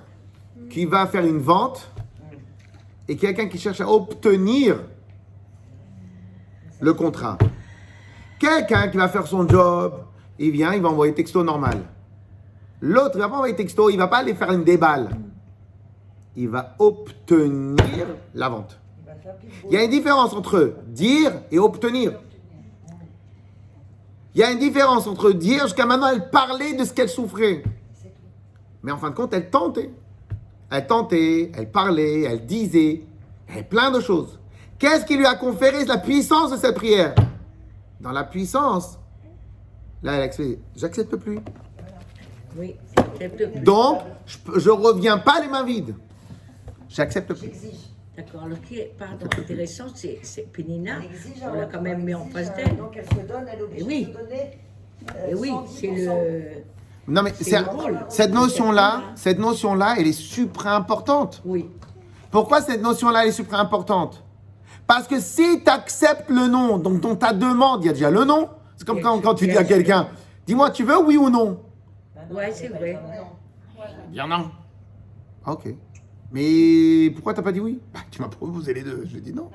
qui va faire une vente et quelqu'un qui cherche à obtenir le contrat. Quelqu'un qui va faire son job, il vient, il va envoyer texto normal. L'autre, il va pas envoyer texto, il va pas aller faire une déballe. Il va obtenir la vente. Il y a une différence entre dire et obtenir. Il y a une différence entre dire, jusqu'à maintenant, elle parlait de ce qu'elle souffrait. Mais en fin de compte, elle tentait. Elle tentait, elle parlait, elle disait, elle plein de choses. Qu'est-ce qui lui a conféré la puissance de cette prière? Dans la puissance, là, elle accepte. J'accepte plus. Oui, j'accepte plus. Donc, je reviens pas les mains vides. J'accepte plus. J'exige. D'accord, alors ce qui est intéressant, c'est Penina, Elle exige, on l'a quand même mis en exige, face d'elle. Donc elle se donne, elle est obligée Et oui. de se donner. Et oui, 110%. c'est le... Non, mais C'est le rôle. cette notion-là, elle est supra importante. Oui. Pourquoi cette notion-là est super importante? Parce que si tu acceptes le non, donc dans ta demande, il y a déjà le non. C'est comme quand tu dis à quelqu'un, dis-moi, tu veux oui ou non? Ouais, c'est vrai. Bien non. Ok. Mais pourquoi t'as pas dit oui? Bah, tu m'as proposé les deux. Je dis non.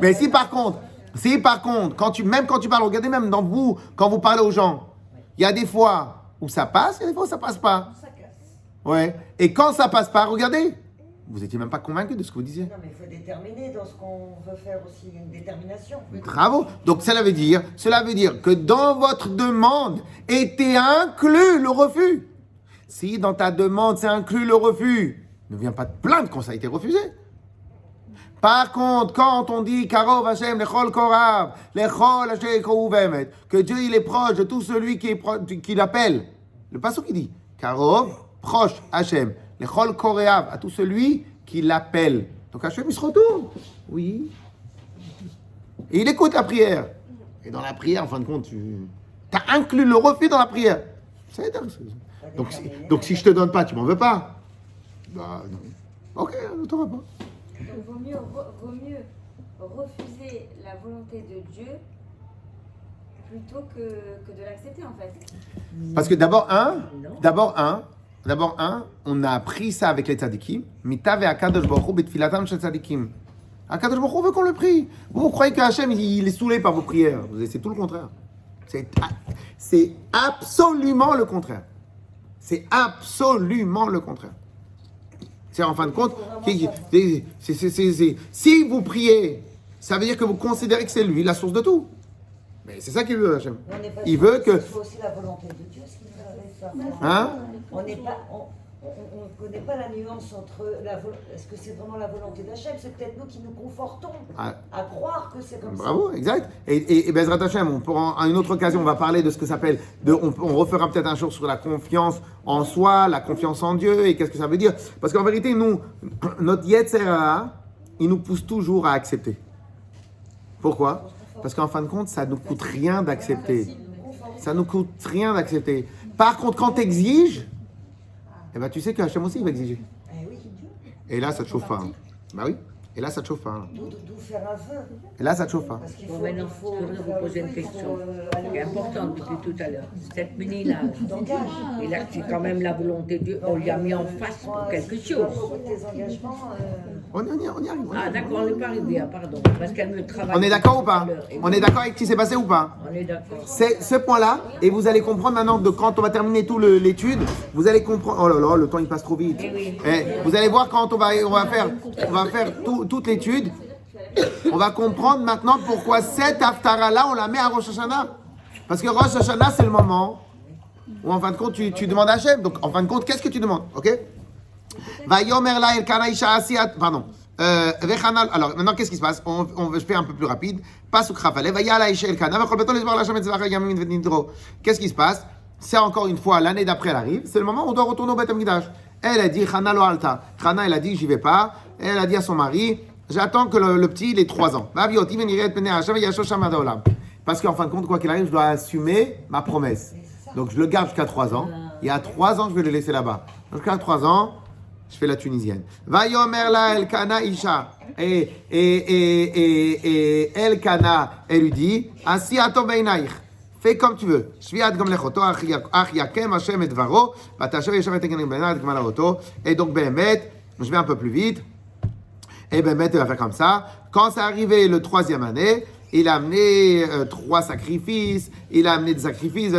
Mais si par contre, même quand tu parles, regardez même dans vous, quand vous parlez aux gens, il y a des fois où ça passe, il y a des fois où ça passe pas. Ça casse. Ouais. Et quand ça passe pas, regardez, vous étiez même pas convaincu de ce que vous disiez. Non, mais il faut déterminer dans ce qu'on veut faire aussi, il y a une détermination. Bravo. Donc cela veut dire que dans votre demande était inclus le refus. Si dans ta demande c'est inclus le refus, ne viens pas te plaindre quand ça a été refusé. Par contre, quand on dit Karov Hashem lechol korav, lechol Hashem kouvemet, que Dieu il est proche de tout celui qui l'appelle. Le passage qui dit Karov, proche Hashem, lechol korav, à tout celui qui l'appelle. Donc Hashem il se retourne. Oui. Et il écoute la prière. Et dans la prière, en fin de compte, tu as inclus le refus dans la prière. Donc si je te donne pas, tu m'en veux pas. Bah, non. Ok, ne t'en vas pas. Donc, vaut mieux refuser la volonté de Dieu plutôt que de l'accepter en fait. Parce que d'abord, on a appris ça avec les tzadikim. Mita ve'akadosh baruch hu betfilatam shel tzadikim. Akadosh baruch hu veut qu'on le prie. Vous croyez qu'Hachem, il est saoulé par vos prières. C'est tout le contraire. C'est absolument le contraire. C'est absolument le contraire. C'est en fin de compte, si vous priez, ça veut dire que vous considérez que c'est lui la source de tout. Mais c'est ça qu'il veut, Hachem. Il veut que... C'est aussi la volonté de Dieu, ce qu'il veut avec ça. Hein? On ne connaît pas la nuance entre est-ce que c'est vraiment la volonté d'Hachem? C'est peut-être nous qui nous confortons à croire que c'est comme ça. Bravo, exact. Et Bezrat Hachem, à une autre occasion, on va parler de ce que ça s'appelle, on refera peut-être un jour sur la confiance en soi, la confiance en Dieu, et qu'est-ce que ça veut dire. Parce qu'en vérité, nous, notre Yetzer Hara, il nous pousse toujours à accepter. Pourquoi? Parce qu'en fin de compte, ça ne nous coûte rien d'accepter. Ça ne nous coûte rien d'accepter. Par contre, quand tu exiges, eh ben, tu sais que Hachem aussi il va exiger. Et là, ça te chauffe pas. Bah oui. Et là, ça te chauffe pas. D'où faire un vœu. Et là, ça te chauffe pas. Bon, maintenant, je voudrais vous poser une question qui est importante depuis tout à l'heure. Cette menina, et là, c'est quand même la volonté de Dieu. On lui a mis en face pour quelque chose. On y arrive. Ah, d'accord, on n'est pas arrivé, pardon. Parce qu'elle me travaille. On est d'accord ou pas? On est d'accord avec ce qui s'est passé ou pas? On est d'accord. C'est ce point-là, et vous allez comprendre maintenant, quand on va terminer tout l'étude, vous allez comprendre. Oh là là, le temps il passe trop vite. Vous allez voir quand on va faire toute l'étude, on va comprendre maintenant pourquoi cette Haftara-là, on la met à Rosh Hashanah. Parce que Rosh Hashanah, c'est le moment où, en fin de compte, tu demandes à Hachem. Donc, en fin de compte, qu'est-ce que tu demandes? Ok? Pardon. Alors, maintenant, qu'est-ce qui se passe? Je fais un peu plus rapide. Qu'est-ce qui se passe? C'est encore une fois, l'année d'après, elle arrive. C'est le moment où on doit retourner au Beth Amikdash. Elle a dit, Chana lo alta. Chana, elle a dit, j'y vais pas. Elle a dit à son mari, j'attends que le petit, il ait 3 ans. Parce qu'en fin de compte, quoi qu'il arrive, je dois assumer ma promesse. Donc, je le garde jusqu'à 3 ans. Il y a 3 ans, je vais le laisser là-bas. Donc, jusqu'à 3 ans, je fais la tunisienne. Vayomer la Elkana Isha. Et Elkana, elle lui dit, Asi ato beinaich. Fais comme tu veux. Et donc, Béhémet, je vais un peu plus vite. Et Béhémet, il va faire comme ça. Quand c'est arrivé le 3e année, il a amené 3 sacrifices. Il a amené des sacrifices.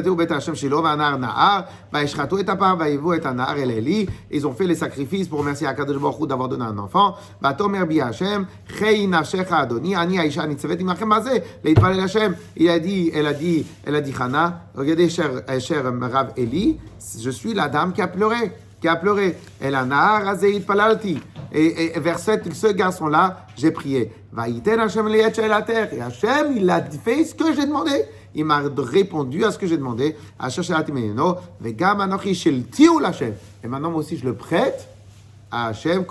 Ils ont fait les sacrifices pour remercier Akadosh Baruch Hu d'avoir donné un enfant. Elle a dit, Hana, regardez, cher Rav Eli, je suis la dame qui a pleuré. Elle a nahar azeit palalti. Et vers ce garçon-là, j'ai prié. Et Hachem, il a fait ce que j'ai demandé. Il m'a répondu à ce que j'ai demandé. Et maintenant, moi aussi, je le prête à Hachem.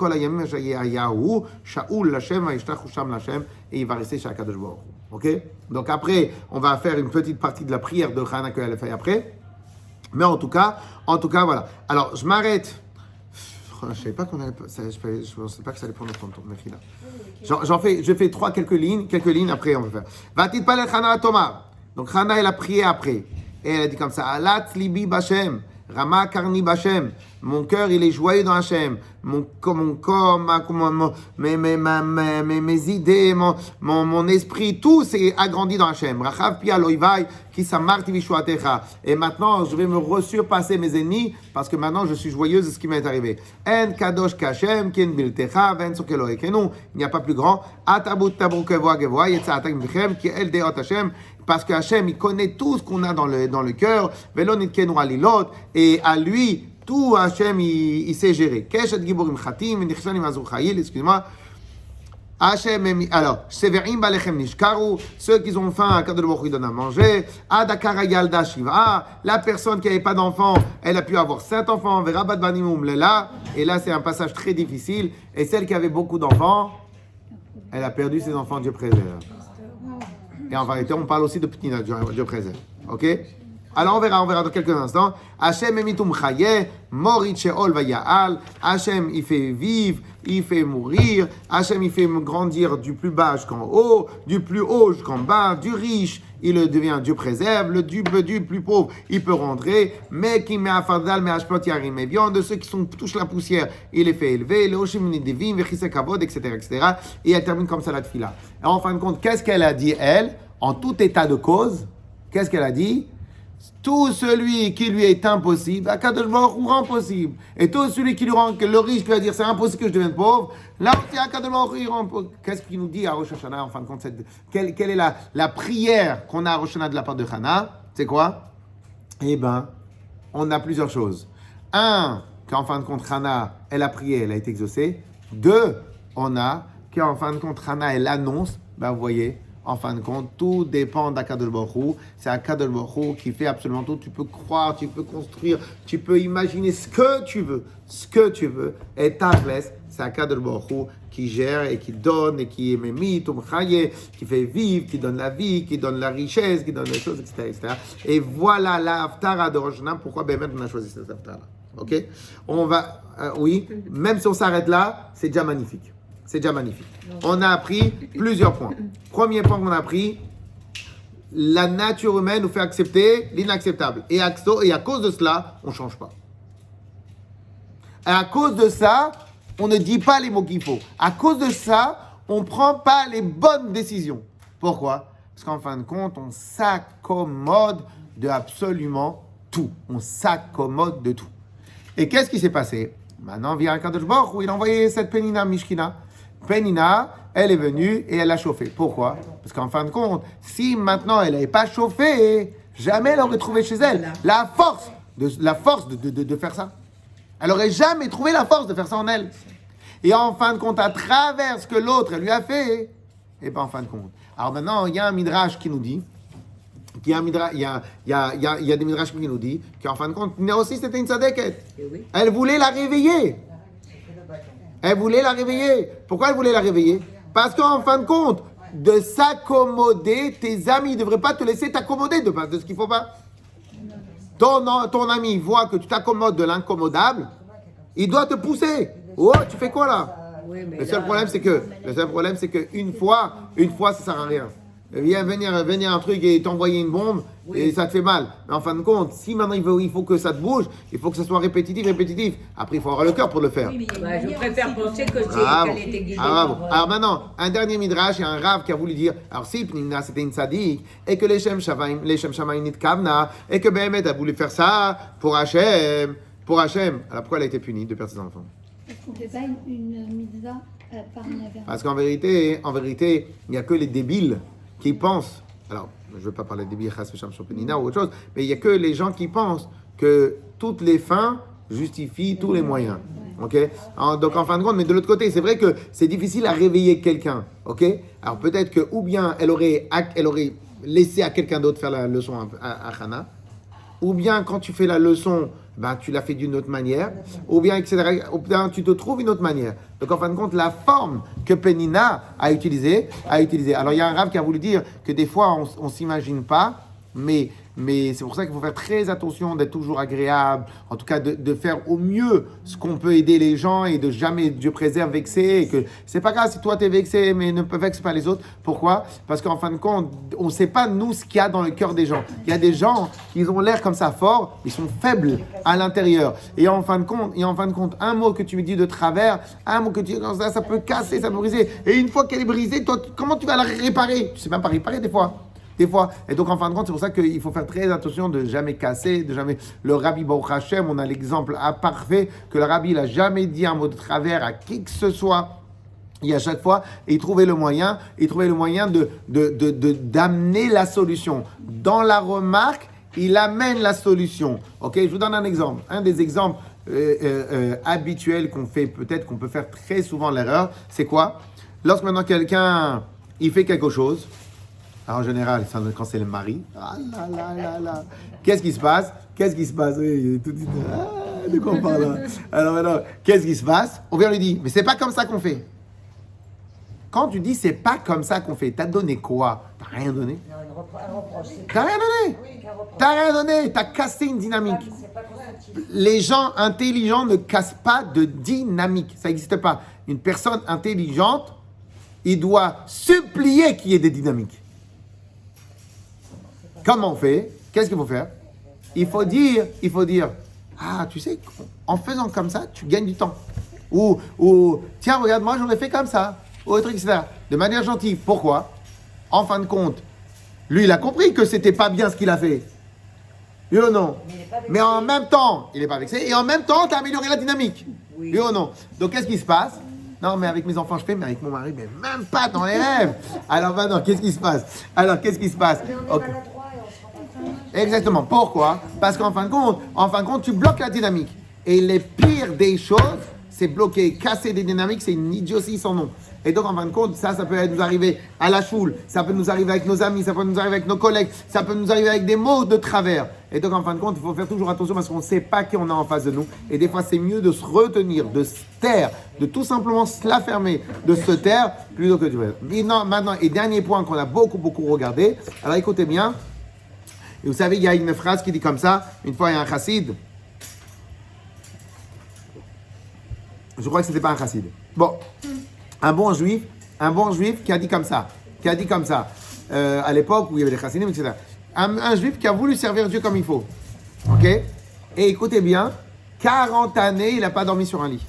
Et il va rester chez Akadosh Baruch Hu. Ok? Donc après, on va faire une petite partie de la prière de Hana qu'elle a fait après. Mais en tout cas, voilà. Alors, je m'arrête. Je ne savais pas qu'on allait. Je ne pensais pas que ça allait prendre autant de temps. Je fais quelques lignes, après on va faire. Va-t-il pas le Hana Tomar? Donc, Hana, elle a prié après. Et elle a dit comme ça, Alat libi Bashem, Rama karni Bashem. Mon cœur, il est joyeux dans Hachem. Mes idées, mon esprit, tout s'est agrandi dans Hachem. Rachav pi aloivai, ki samarti vishuatecha. Et maintenant, je vais me surpasser mes ennemis, parce que maintenant, je suis joyeuse de ce qui m'est arrivé. En kadosh k'Hachem, ken biltecha, ven sokelo ekenu. Il n'y a pas plus grand. Atabut tabru kevoa gevoa, yetzaatak bichem, ki el deot Hachem. Parce que Hachem, il connaît tout ce qu'on a dans le cœur. Velo nitkenu alilot. Et à lui, tout Hachem, il sait gérer. Keshet giborim chatim, nichshanim azur chayil, excuse-moi. Hachem, alors, severim balechem nishkaru, ceux qui ont faim, Akadosh Baruch Hu donne à manger. Adakara yalda shiva, la personne qui n'avait pas d'enfant, elle a pu avoir 7 enfants. Verabat banimum lela, et là c'est un passage très difficile. Et celle qui avait beaucoup d'enfants, elle a perdu ses enfants, Dieu préserve. Et en vérité, on parle aussi de Pnina, Dieu préserve. Ok? Alors on verra dans quelques instants. Hachem emitum chaye, morit sheol vaya'al. Hachem, il fait vivre, il fait mourir. Hachem, il fait grandir du plus bas jusqu'en haut, du plus haut jusqu'en bas, du riche, il devient Dieu préserve, le du plus pauvre, il peut rentrer. Mais qui met à fardal, mais hashpot yarim evion, de ceux qui touchent la poussière, il les fait élever. Le hoshim devim, vechise kavod, etc., etc. Et elle termine comme ça la tefila. Et en fin de compte, qu'est-ce qu'elle a dit, elle, en tout état de cause? Qu'est-ce qu'elle a dit? Tout celui qui lui est impossible, Akadosh Baruch Hu rend possible. Et tout celui qui lui rend, que le riche peut dire c'est impossible que je devienne pauvre, là aussi Akadosh Baruch Hu rend possible. Qu'est-ce qu'il nous dit à Rosh Hashanah en fin de compte? Quelle est la prière qu'on a à Rosh Hashanah de la part de Hana? C'est quoi? Eh ben, on a plusieurs choses. Un, qu'en fin de compte Hana, elle a prié, elle a été exaucée. Deux, on a qu'en fin de compte Hana, elle annonce, ben vous voyez, en fin de compte, tout dépend d'Akadosh Baruch Hu. C'est Akadosh Baruch Hu qui fait absolument tout. Tu peux croire, tu peux construire, tu peux imaginer ce que tu veux. Et Tachles, c'est Akadosh Baruch Hu qui gère et qui donne et qui est Memit, qui fait vivre, qui donne la vie, qui donne la richesse, qui donne les choses, etc. etc. Et voilà la Haftara de Rosh Hashanah. Pourquoi on a choisi cette Haftara? Ok? On va, oui, même si on s'arrête là, c'est déjà magnifique. C'est déjà magnifique. On a appris plusieurs points. Premier point qu'on a appris, la nature humaine nous fait accepter l'inacceptable. Et à cause de cela, on ne change pas. Et à cause de ça, on ne dit pas les mots qu'il faut. À cause de ça, on ne prend pas les bonnes décisions. Pourquoi? Parce qu'en fin de compte, on s'accommode de absolument tout. On s'accommode de tout. Et qu'est-ce qui s'est passé? Maintenant vient Akadosh Baruch Hu, il a envoyé cette Pénina Mishkina. Pénina, elle est venue et elle a chauffé. Pourquoi? Parce qu'en fin de compte, si maintenant elle n'avait pas chauffé, jamais elle aurait trouvé chez elle la force de faire ça. Elle n'aurait jamais trouvé la force de faire ça en elle. Et en fin de compte, à travers ce que l'autre lui a fait, et pas en fin de compte. Alors maintenant, il y a un midrash qui nous dit, il y a des midrash qui nous dit qu'en fin de compte, Pnina aussi c'était une tzadeket. Elle voulait la réveiller. Pourquoi elle voulait la réveiller? Parce qu'en fin de compte, de s'accommoder, tes amis ne devraient pas te laisser t'accommoder de ce qu'il ne faut pas. Ton ami voit que tu t'accommodes de l'incommodable, il doit te pousser. Oh, tu fais quoi là? Oui, Le seul problème, c'est que une fois, ça sert à rien. Viens venir un truc et t'envoyer une bombe et ça te fait mal. Mais en fin de compte, si maintenant il faut que ça te bouge, il faut que ça soit répétitif. Après, il faut avoir le cœur pour le faire. Oui, je préfère penser que qu'elle était guidée. Alors maintenant, un dernier midrash, il y a un rave qui a voulu dire, alors si Pnina c'était une sadique, et que les Shem Shamaim Nitkavna, et que Behemet a voulu faire ça pour Hachem. Alors pourquoi elle a été punie de perdre ses enfants? Est-ce qu'on ne fait pas une mitzvah par un avertissement? Parce qu'en vérité, il n'y a que les débiles qui pensent, alors je ne veux pas parler des débiles sur Pénina ou autre chose, mais il n'y a que les gens qui pensent que toutes les fins justifient tous les moyens. Okay? Donc en fin de compte, mais de l'autre côté, c'est vrai que c'est difficile à réveiller quelqu'un. Okay? Alors peut-être que ou bien elle aurait laissé à quelqu'un d'autre faire la leçon à Hana, ou bien quand tu fais la leçon, ben, tu l'as fait d'une autre manière, ou bien, etc. Ou bien tu te trouves une autre manière. Donc en fin de compte, la forme que Pénina a utilisée. Alors il y a un rave qui a voulu dire que des fois on ne s'imagine pas, mais c'est pour ça qu'il faut faire très attention d'être toujours agréable, en tout cas de faire au mieux ce qu'on peut aider les gens et de jamais, Dieu préserve, vexer. Et que c'est pas grave si toi t'es vexé, mais ne vexe pas les autres. Pourquoi? Parce qu'en fin de compte, on ne sait pas nous ce qu'il y a dans le cœur des gens. Il y a des gens qui ont l'air comme ça forts, ils sont faibles à l'intérieur. Et en fin de compte, un mot que tu me dis de travers, un mot que tu dis comme ça peut casser, ça peut briser. Et une fois qu'elle est brisée, toi, comment tu vas la réparer? Tu sais même pas réparer des fois. Et donc, en fin de compte, c'est pour ça qu'il faut faire très attention de jamais casser, de jamais... Le Rabbi Baruch Hashem, on a l'exemple parfait que le Rabbi n'a jamais dit un mot de travers à qui que ce soit. Et à chaque fois, il trouvait le moyen d'amener la solution. Dans la remarque, il amène la solution. Ok, je vous donne un exemple. Un des exemples habituels qu'on fait, peut-être qu'on peut faire très souvent l'erreur, c'est quoi? Lorsque maintenant quelqu'un, il fait quelque chose, en général, quand c'est le mari, qu'est-ce qui se passe? Oui, tout de suite, de quoi on parle là? Alors maintenant, qu'est-ce qui se passe? On vient lui dire, mais c'est pas comme ça qu'on fait. Quand tu dis c'est pas comme ça qu'on fait, t'as donné quoi? T'as rien donné. Non, un reproche. T'as rien donné. T'as rien donné. T'as cassé une dynamique. C'est pas constructif. Les gens intelligents ne cassent pas de dynamique. Ça n'existe pas. Une personne intelligente, il doit supplier qu'il y ait des dynamiques. Comment on fait? Qu'est-ce qu'il faut faire? Il faut dire, ah, tu sais, en faisant comme ça, tu gagnes du temps. Ou tiens, regarde, moi, j'en ai fait comme ça. Ou autre truc, etc. De manière gentille. Pourquoi? En fin de compte, lui, il a compris que c'était pas bien ce qu'il a fait. Oui ou non? Mais en même temps, il n'est pas vexé. Et en même temps, tu as amélioré la dynamique. Oui ou non? Donc, qu'est-ce qui se passe? Non, mais avec mes enfants, je fais, mais avec mon mari, mais même pas dans les rêves. Alors, maintenant, qu'est-ce qui se passe? Ok. Exactement. Pourquoi? Parce qu'en fin de compte, tu bloques la dynamique. Et les pires des choses, c'est bloquer, casser des dynamiques, c'est une idiotie sans nom. Et donc, en fin de compte, ça peut nous arriver à la choule, ça peut nous arriver avec nos amis, ça peut nous arriver avec nos collègues, ça peut nous arriver avec des mots de travers. Et donc, en fin de compte, il faut faire toujours attention parce qu'on ne sait pas qui on a en face de nous. Et des fois, c'est mieux de se retenir, de se taire, de tout simplement se la fermer, de se taire, plutôt que de faire. Maintenant, et dernier point qu'on a beaucoup regardé. Alors, écoutez bien. Et vous savez, il y a une phrase qui dit comme ça. Une fois, il y a un chassid. Je crois que ce n'était pas un chassid. Bon. Un bon juif qui a dit comme ça, à l'époque où il y avait des chassidim, etc. Un juif qui a voulu servir Dieu comme il faut. Ok? Et écoutez bien, 40 années, il n'a pas dormi sur un lit.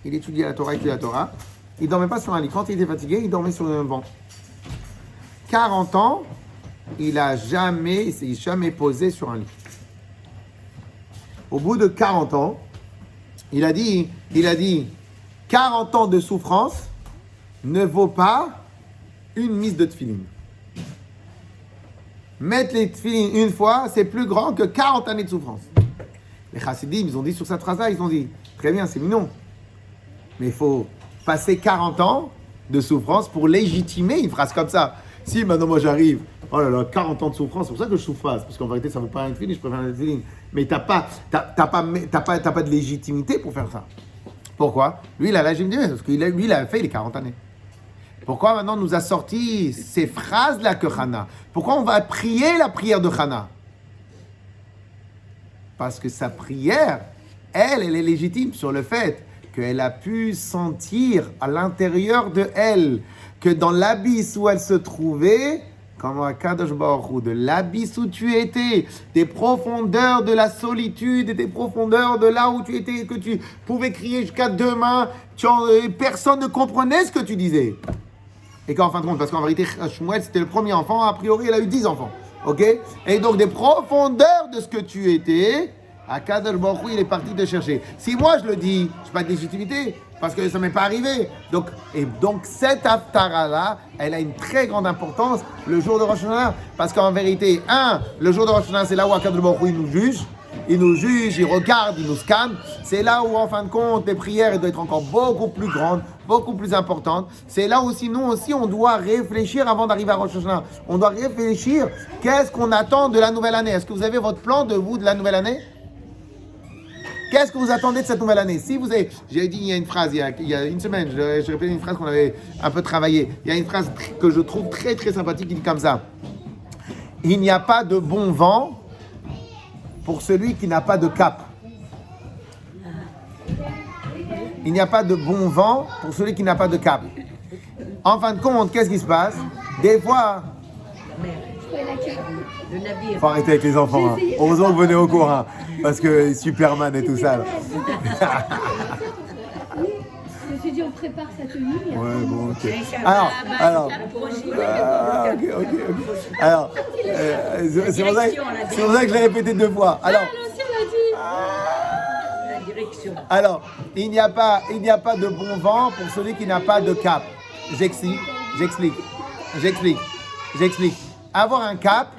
Il étudiait la Torah, il ne dormait pas sur un lit. Quand il était fatigué, il dormait sur un banc. 40 ans, il s'est jamais posé sur un lit. Au bout de 40 ans, il a dit, 40 ans de souffrance ne vaut pas une mise de tefilin. Mettre les tefilin une fois, c'est plus grand que 40 années de souffrance. Les chassidim, ils ont dit sur cette phrase-là, ils ont dit, très bien, c'est mignon, mais il faut passer 40 ans de souffrance pour légitimer une phrase comme ça. Si maintenant moi j'arrive, oh là là, 40 ans de souffrance, c'est pour ça que je souffre pas, parce qu'en vérité ça ne vaut pas un tefilin, je préfère un tefilin. Mais t'as pas de légitimité pour faire ça. Pourquoi? Lui, il a la légitimité, parce que lui, il a fait les 40 années. Pourquoi maintenant nous a sorti ces phrases-là que Hana? Pourquoi on va prier la prière de Hana? Parce que sa prière, elle est légitime sur le fait qu'elle a pu sentir à l'intérieur de elle que dans l'abysse où elle se trouvait, comme à Kadosh Baruch Hu, de l'abysse où tu étais, des profondeurs de la solitude, et des profondeurs de là où tu étais, que tu pouvais crier jusqu'à demain, personne ne comprenait ce que tu disais. Et qu'en fin de compte, parce qu'en vérité, Shmuel, c'était le premier enfant, a priori, elle a eu 10 enfants. Ok? Et donc, des profondeurs de ce que tu étais, à Kadosh Baruch Hu, il est parti te chercher. Si moi je le dis, je n'ai pas de légitimité, parce que ça ne m'est pas arrivé. Donc cette Haftara-là, elle a une très grande importance le jour de Rosh Hashanah. Parce qu'en vérité, le jour de Rosh Hashanah, c'est là où Akadosh Baruch Hu, il nous juge. Il nous juge, il regarde, il nous scanne. C'est là où, en fin de compte, les prières doivent être encore beaucoup plus grandes, beaucoup plus importantes. C'est là aussi, nous aussi, on doit réfléchir avant d'arriver à Rosh Hashanah. On doit réfléchir, qu'est-ce qu'on attend de la nouvelle année? Est-ce que vous avez votre plan de la nouvelle année? Qu'est-ce que vous attendez de cette nouvelle année? Si vous avez, j'ai dit, il y a une phrase, il y a une semaine, je répétais une phrase qu'on avait un peu travaillé. Il y a une phrase que je trouve très très sympathique qui dit comme ça. Il n'y a pas de bon vent pour celui qui n'a pas de cap. Il n'y a pas de bon vent pour celui qui n'a pas de cap. En fin de compte, qu'est-ce qui se passe? Des fois... Il faut arrêter avec les enfants. Hein. Heureusement que vous venez au cours, hein, parce que Superman et tout ça. Là. Je me suis dit, on prépare sa tenue. Ouais, bon, ok. Alors, Alors, c'est pour ça que je l'ai répété 2 fois. Alors, alors, il n'y a pas de bon vent pour celui qui n'a pas de cap. J'explique. Avoir un cap,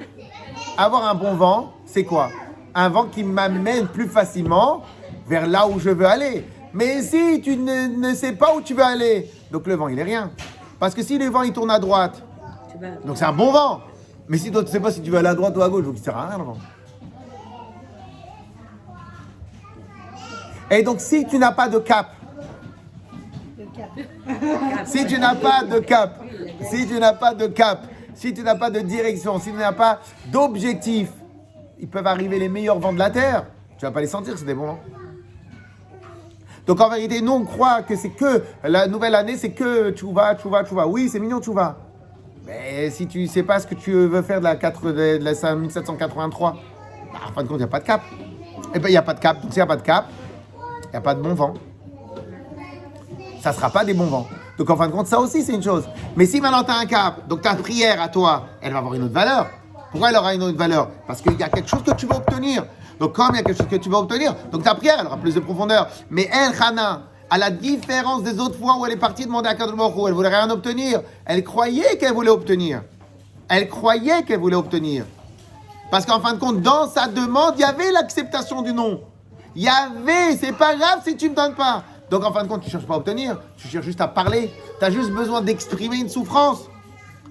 avoir un bon vent, c'est quoi? Un vent qui m'amène plus facilement vers là où je veux aller. Mais si tu ne sais pas où tu veux aller, donc le vent, il est rien. Parce que si le vent, il tourne à droite, donc c'est un bon vent. Mais si toi, tu ne sais pas si tu veux aller à droite ou à gauche, donc il ne sert à rien le vent. Et donc, si tu n'as pas de cap, Si tu n'as pas de cap, si tu n'as pas de cap, si tu n'as pas de direction, si tu n'as pas d'objectif, ils peuvent arriver les meilleurs vents de la terre. Tu vas pas les sentir, c'est des bons vents. Donc en vérité, nous on croit que c'est que la nouvelle année, c'est que tu vas. Oui, c'est mignon, tu vas. Mais si tu sais pas ce que tu veux faire de la 1783, bah, en fin de compte, il n'y a pas de cap. Eh bien, il n'y a pas de cap. Donc s'il n'y a pas de cap, il n'y a pas de bon vent. Ça ne sera pas des bons vents. Donc en fin de compte, ça aussi, c'est une chose. Mais si maintenant tu as un cap, donc ta prière à toi, elle va avoir une autre valeur. Pourquoi elle aura une autre valeur? Parce qu'il y a quelque chose que tu veux obtenir. Donc comme il y a quelque chose que tu veux obtenir, donc ta prière, elle aura plus de profondeur. Mais elle, Hana, à la différence des autres fois où elle est partie demander à Kadosh Baruch Hu, elle voulait rien obtenir. Elle croyait qu'elle voulait obtenir. Elle croyait qu'elle voulait obtenir. Parce qu'en fin de compte, dans sa demande, il y avait l'acceptation du non. Il y avait, c'est pas grave si tu ne me donnes pas. Donc en fin de compte, tu ne cherches pas à obtenir, tu cherches juste à parler. Tu as juste besoin d'exprimer une souffrance.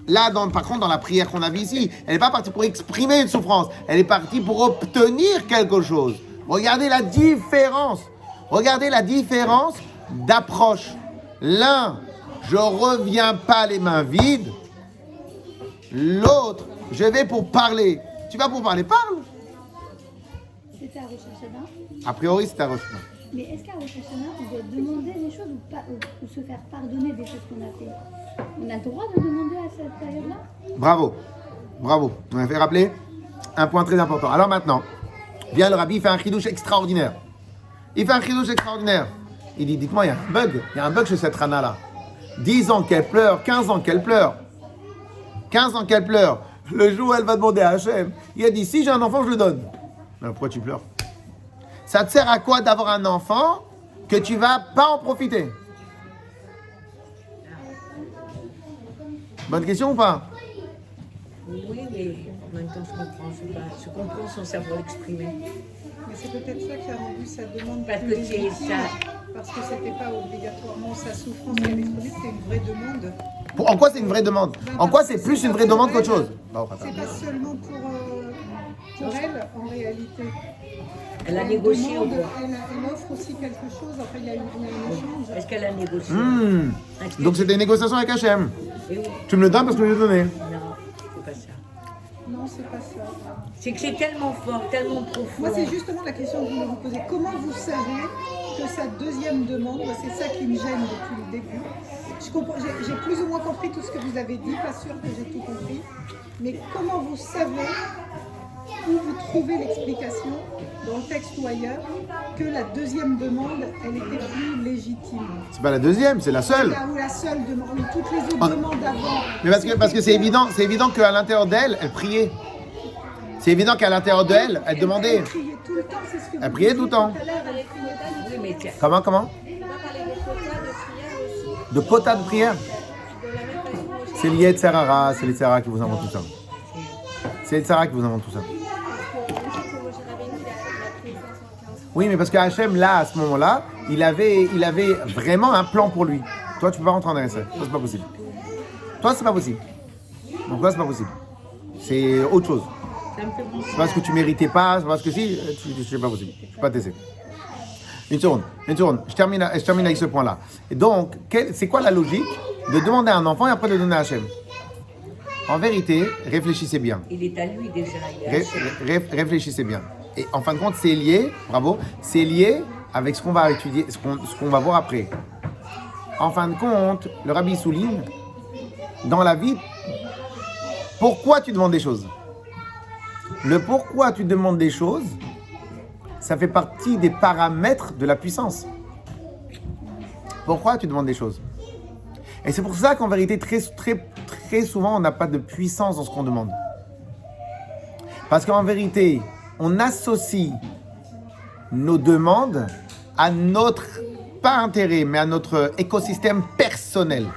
Là, par contre, dans la prière qu'on a vue ici, elle n'est pas partie pour exprimer une souffrance. Elle est partie pour obtenir quelque chose. Regardez la différence. Regardez la différence d'approche. L'un, je reviens pas les mains vides. L'autre, je vais pour parler. Tu vas pour parler, parle. C'était à Rosh Hashanah. A priori, c'est à Rosh Hashanah. Mais est-ce qu'à Rosh Hashanah, on doit demander des choses ou se faire pardonner des choses qu'on a fait? On a le droit de demander à cette période-là? Bravo. On a fait rappeler un point très important. Alors maintenant, vient le rabbi, il fait un chidouche extraordinaire. Il dit, dites-moi, il y a un bug. Il y a un bug chez cette Rana-là. 10 ans qu'elle pleure, 15 ans qu'elle pleure. 15 ans qu'elle pleure. Le jour où elle va demander à Hachem, il a dit, si j'ai un enfant, je le donne. Alors pourquoi tu pleures? Ça te sert à quoi d'avoir un enfant que tu vas pas en profiter? Bonne question ou pas? Oui, mais en même temps, je comprends son cerveau exprimé. Mais c'est peut-être ça qui a rendu sa demande Parce plus que c'est légitime, ça. parce que c'était pas obligatoirement sa souffrance qu'elle exprimait, c'était une vraie demande. En quoi c'est une vraie demelle? En quoi c'est plus une vraie demande qu'autre chose? C'est pas seulement pour elle, en réalité. Elle a négocié ou demande, quoi? elle offre aussi quelque chose, enfin il y a un échange. Est-ce qu'elle a négocié? Donc c'était une négociation avec Hachem. Eh oui. Tu me le donnes parce que je vais te donner. Non, c'est pas ça. Non, c'est pas ça. C'est que c'est tellement fort, tellement profond. Moi, c'est justement la question que je voulais vous poser. Comment vous savez que sa deuxième demande, moi, c'est ça qui me gêne depuis le début. J'ai plus ou moins compris tout ce que vous avez dit, pas sûr que j'ai tout compris. Mais comment vous savez, où vous trouvez l'explication, dans le texte ou ailleurs, que la deuxième demande, elle était plus légitime? C'est pas la deuxième, c'est la seule. Ou la seule demande, ou toutes les autres demandes avant. Mais parce que c'est évident qu'à l'intérieur d'elle, elle priait. C'est évident qu'à l'intérieur d'elle, elle demandait. Elle priait tout le temps, c'est ce que vous Elle priait tout le temps. Oui, mais tiens. Comment? On va parler des quotas de prière aussi. De quotas de prière. De la même façon au C'est lié de Sarara, c'est les Sarah qui vous inventent tout ça. C'est les Sarah qui vous inventent tout ça. Oui, mais parce que Hachem, là, à ce moment-là, il avait vraiment un plan pour lui. Toi, tu peux pas rentrer en RSA. Toi, c'est pas possible. Toi, c'est pas possible. Donc, toi, c'est pas possible. C'est autre chose. C'est parce que tu méritais pas, c'est parce que si, c'est pas possible. Je peux pas t'essayer. Une seconde. Je termine avec ce point-là. Et donc, c'est quoi la logique de demander à un enfant et après de donner à Hachem? En vérité, réfléchissez bien. Il est à lui déjà. Il est à Réfléchissez bien. Et en fin de compte, c'est lié, bravo, c'est lié avec ce qu'on va étudier, ce qu'on va voir après. En fin de compte, le rabbi souligne, dans la vie, pourquoi tu demandes des choses? Le pourquoi tu demandes des choses, ça fait partie des paramètres de la puissance. Pourquoi tu demandes des choses? Et c'est pour ça qu'en vérité, très souvent, on n'a pas de puissance dans ce qu'on demande. Parce qu'en vérité, on associe nos demandes à notre, pas intérêt, mais à notre écosystème personnel.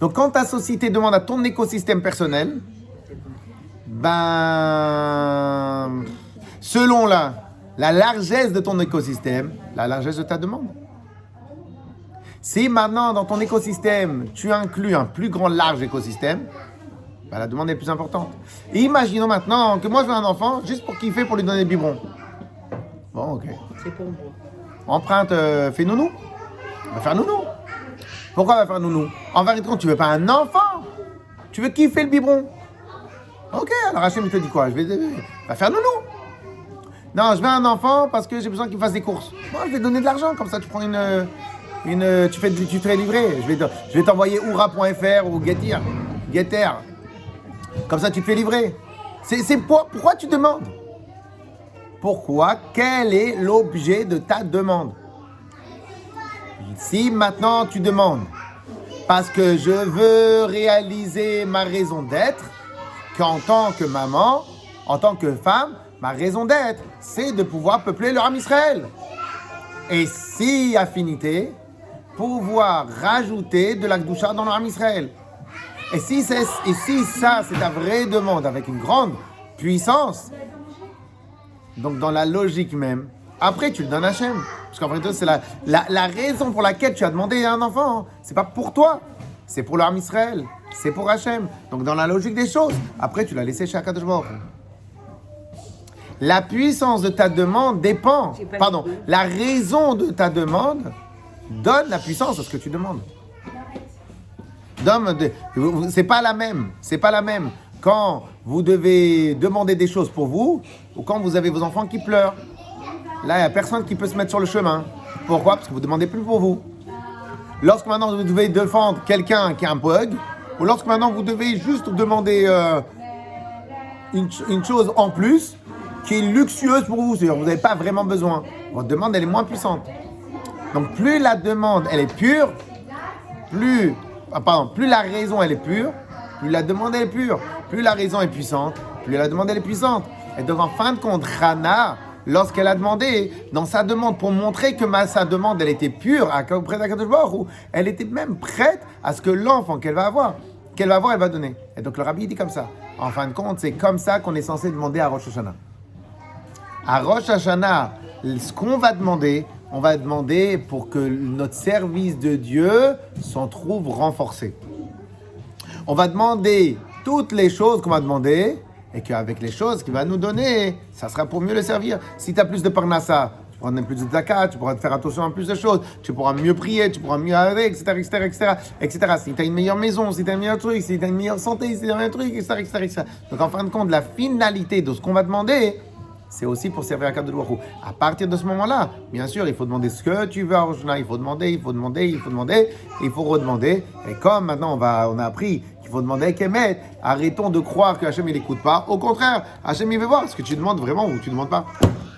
Donc quand tu associes tes demandes à ton écosystème personnel, selon la largesse de ton écosystème, la largesse de ta demande. Si maintenant, dans ton écosystème, tu inclus un plus grand large écosystème, la demande est plus importante. Et imaginons maintenant que moi je veux un enfant juste pour kiffer, pour lui donner le biberon. Bon, ok. C'est pour moi. Empreinte, fais nounou. Va faire nounou. Pourquoi va faire nounou? En vérité, tu veux pas un enfant. Tu veux kiffer le biberon. Ok, alors Hachem, il te dit quoi? Va faire nounou. Non, je veux un enfant parce que j'ai besoin qu'il fasse des courses. Moi, je vais donner de l'argent, comme ça tu prends tu te fais livrer. Je vais t'envoyer oura.fr ou Getter. Comme ça tu te fais livrer. Pourquoi tu demandes? Pourquoi? Quel est l'objet de ta demande? Si maintenant tu demandes parce que je veux réaliser ma raison d'être, qu'en tant que maman, en tant que femme, ma raison d'être, c'est de pouvoir peupler le Ham Israël. Et si affinité, pouvoir rajouter de la Kedusha dans le Ham Israël. Et si ça, c'est ta vraie demande avec une grande puissance, donc dans la logique même, après tu le donnes à Hachem. Parce qu'en fait, c'est la raison pour laquelle tu as demandé un enfant. Hein. C'est pas pour toi, c'est pour le Ham Israël, c'est pour Hachem. Donc dans la logique des choses, après tu l'as laissé chez Akadosh Baruch Hu. La puissance de ta demande dépend, la raison de ta demande donne la puissance à ce que tu demandes. C'est pas la même quand vous devez demander des choses pour vous ou quand vous avez vos enfants qui pleurent. Là, il n'y a personne qui peut se mettre sur le chemin. Pourquoi? Parce que vous ne demandez plus pour vous. Lorsque maintenant vous devez défendre quelqu'un qui a un bug, ou lorsque maintenant vous devez juste demander une chose en plus qui est luxueuse pour vous, c'est-à-dire que vous n'avez pas vraiment besoin. Votre demande, elle est moins puissante. Donc plus la demande, elle est pure, plus la raison, elle est pure, plus la demande, elle est pure. Plus la raison est puissante, plus la demande, elle est puissante. Et donc en fin de compte, Hana, lorsqu'elle a demandé, dans sa demande, pour montrer que sa demande, elle était pure, auprès d'Akadosh Baruch Hu, elle était même prête à ce que l'enfant qu'elle va avoir, elle va donner. Et donc le rabbi dit comme ça. En fin de compte, c'est comme ça qu'on est censé demander à Rosh Hashanah. À Rosh Hashanah, ce qu'on va demander, on va demander pour que notre service de Dieu s'en trouve renforcé. On va demander toutes les choses qu'on va demander et qu'avec les choses qu'il va nous donner, ça sera pour mieux le servir. Si tu as plus de parnassa, tu pourras donner plus de zakat, tu pourras faire attention à plus de choses, tu pourras mieux prier, tu pourras mieux arrêter, etc. Si tu as une meilleure maison, si tu as un meilleur truc, si tu as une meilleure santé, si tu as un meilleur truc, etc. Donc en fin de compte, la finalité de ce qu'on va demander, c'est aussi pour servir à Kadosh Baruch Hu. À partir de ce moment-là, bien sûr, il faut demander ce que tu veux à Rosh Hashanah. Il faut demander, il faut redemander. Et comme maintenant on a appris qu'il faut demander Kemet, arrêtons de croire que Hachem il n'écoute pas. Au contraire, Hachem il veut voir ce que tu demandes vraiment ou tu ne demandes pas.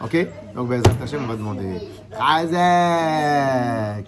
Ok? Donc, Hachem on va demander Chazek.